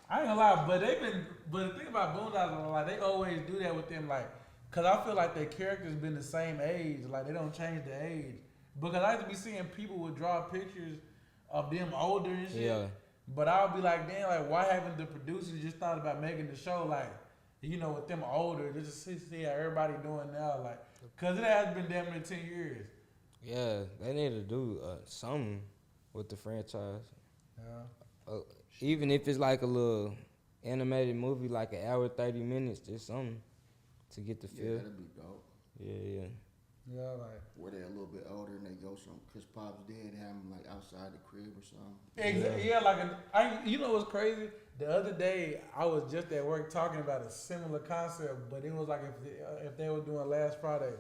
I ain't gonna lie, but the thing about Boondocks, like they always do that with them, like, cause I feel like their characters been the same age, like they don't change the age. Because I used to be seeing people would draw pictures of them older and shit. Yeah. But I'll be like, damn, like why haven't the producers just thought about making the show like, you know, with them older, just to see how everybody doing now, like, cause it has been damn near 10 years. Yeah. They need to do something with the franchise. Yeah. Even if it's like a little animated movie, like an hour 30 minutes, just something to get the Yeah, feel. that'd be dope. Yeah. Yeah, like. Where they're a little bit older and they go some. Chris Pop's dead, have them like outside the crib or something. Yeah, like you know what's crazy? The other day I was just at work talking about a similar concept, but it was like if they were doing Last Friday,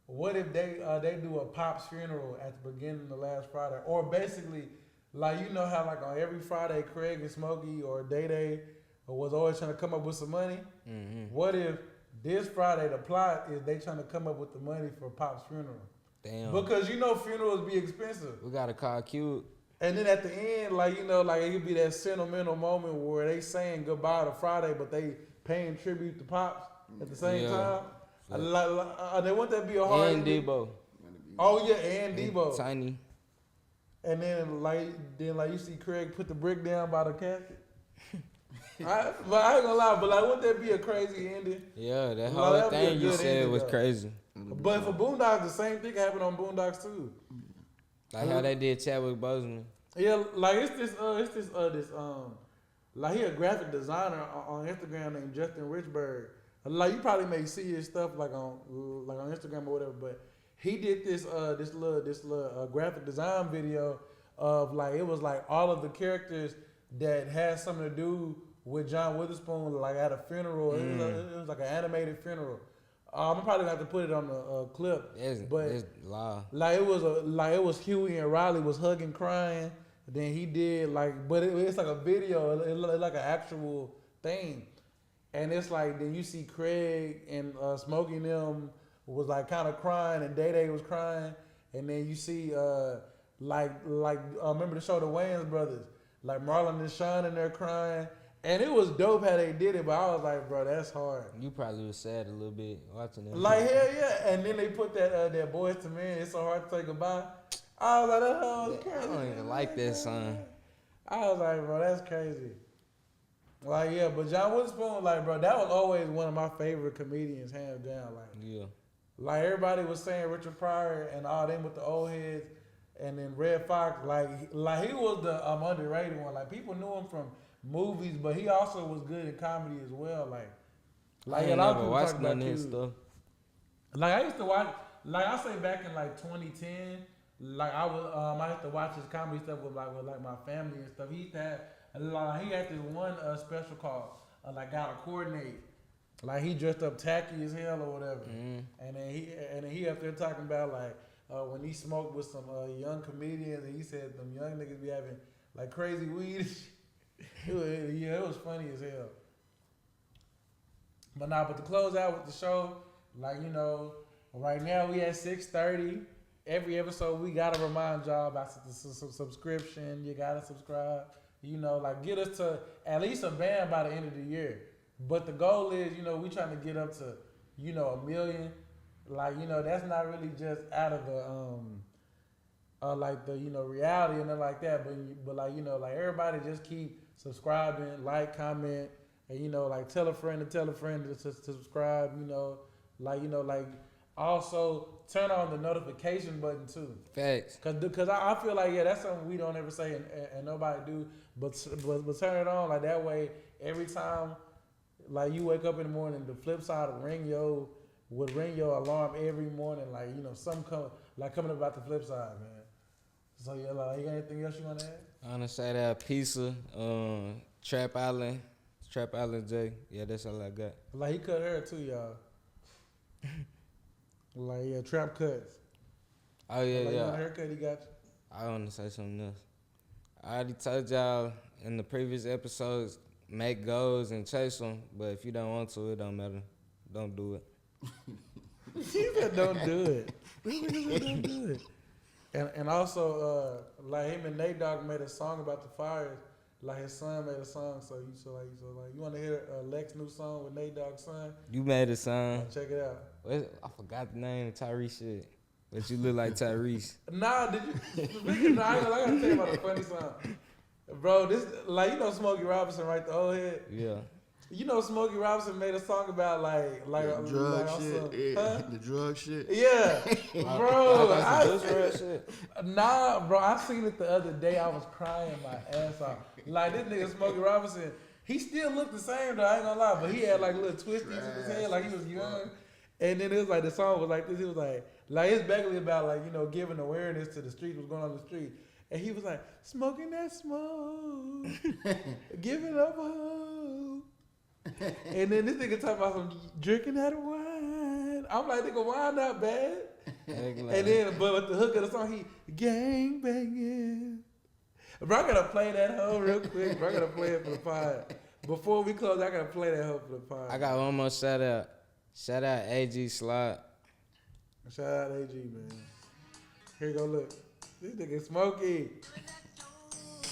what if they do a Pop's funeral at the beginning of Last Friday, or basically like you know how like on every Friday Craig and Smokey or Day Day was always trying to come up with some money. Mm-hmm. What if this Friday the plot is they trying to come up with the money for Pop's funeral? Damn. Because you know funerals be expensive. We got to call Cute. And then at the end, like, you know, like it could be that sentimental moment where they saying goodbye to Friday, but they paying tribute to Pops at the same Yeah. time. Yeah. They want that to be a hard. And Debo. Oh yeah, and Debo. Tiny. And then like you see Craig put the brick down by the casket. But I ain't gonna lie, but like wouldn't that be a crazy ending? Yeah, that Well, whole that'd be a thing you good said ending, was though. crazy. But for Boondocks, the same thing happened on Boondocks too. Like how they did Chadwick Boseman. Yeah, like it's this like he a graphic designer on Instagram named Justin Richburg. Like you probably may see his stuff like on Instagram or whatever, but he did this little graphic design video of like it was like all of the characters that had something to do with John Witherspoon, like at a funeral. It was like an animated funeral. I'm probably gonna have to put it on the clip. It's live. Like it was Huey and Riley was hugging, crying. Then he did like, but it's like a video. It's like an actual thing, and it's like then you see Craig and Smokey and them was like kind of crying, and Day Day was crying, and then you see remember the show The Wayans Brothers, like Marlon and Sean in there crying. And it was dope how they did it, but I was like, bro, that's hard. You probably was sad a little bit watching it. Like, hell yeah. And then they put that Boys to Men, It's So Hard to Say Goodbye. I was like, that was crazy. I don't even like that song. I was like, bro, that's crazy. Like, yeah, but John Witherspoon, like, bro, that was always one of my favorite comedians, hands down. Like, yeah. Like, everybody was saying Richard Pryor and all them with the old heads, and then Red Fox, like he was the underrated one. Like, people knew him from movies, but he also was good in comedy as well. I ain't never watched none of his stuff. Like I used to watch, like I say back in like 2010, like I used to watch his comedy stuff with my family and stuff. He had this one special called like Gotta Coordinate. Like he dressed up tacky as hell or whatever, and then he up there talking about like when he smoked with some young comedians, and he said them young niggas be having like crazy weed. It was funny as hell. But to close out with the show, like, you know, right now we at 6:30. Every episode we gotta remind y'all about the subscription. You gotta subscribe. You know, like get us to at least a band by the end of the year. But the goal is, you know, we trying to get up to, you know, 1 million. Like, you know, that's not really just out of the like the, you know, reality and nothing like that. But like, you know, like everybody just keep subscribing, like, comment, and, you know, like tell a friend to subscribe, you know, like also turn on the notification button too. Facts. Cause I feel like, yeah, that's something we don't ever say and nobody do, but turn it on, like that way every time like you wake up in the morning, the flip side would ring your alarm every morning, like, you know, something coming about the flip side, man. So yeah, like, you got anything else you want to add? I want to shout out Pizza, Trap Island J. Yeah, that's all I got. Like, he cut hair too, y'all. Like, yeah, trap cuts. Oh, yeah, like, yeah. You want a haircut, he got you. I want to say something else. I already told y'all in the previous episodes, make goals and chase them, but if you don't want to, it don't matter. Don't do it. He said don't do it. Don't do it. And also, like him and Nate Dogg made a song about the fires. Like his son made a song, so you want to hear Lex new song with Nate Dogg's son? You made a song. Check it out. I forgot the name of Tyrese shit, but you look like Tyrese. Nah, did you? Nah, I gotta tell you about a funny song, bro. This, like, you know Smokey Robinson, right? The old head. Yeah. You know Smokey Robinson made a song about like the drug shit. Huh? The drug shit. Yeah, bro. Shit. Bro. I seen it the other day. I was crying my ass off. Like, this nigga Smokey Robinson, he still looked the same though. I ain't gonna lie, but he had like little twisties in his head, like he was young. And then it was like the song was like this. It was like it's basically about like, you know, giving awareness to the streets, what's going on in the street. And he was like, smoking that smoke, giving up hope. And then this nigga talking about some drinking that wine. I'm like, nigga, wine not bad. And then, but with the hook of the song, he gang banging. Bro, I gotta play that hoe real quick. Bro, I gotta play it for the pod. Before we close, I gotta play that hoe for the pod. I got one more shout out. Shout out AG Slot. Shout out AG, man. Here you go, look. This nigga Smokey.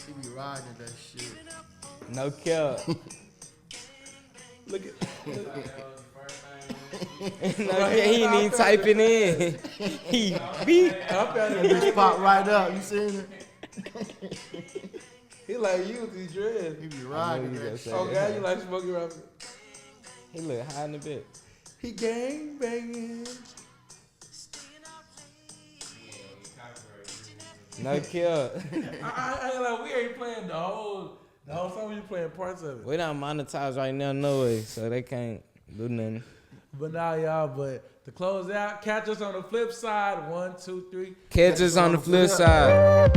He be riding that shit. No cap. Look at. No, he ain't even typing in. He beat. He just popped right up. You seen it? He like you with these dreads. He be riding that shit. Oh, God, you like Smokey Robinson? He look high in the bit. He gang banging. No kill. Like, we ain't playing the whole song. We playing parts of it. We not monetized right now, no way, so they can't do nothing. But now, y'all. But to close out, catch us on the flip side. 1, 2, 3. Catch us on the flip side.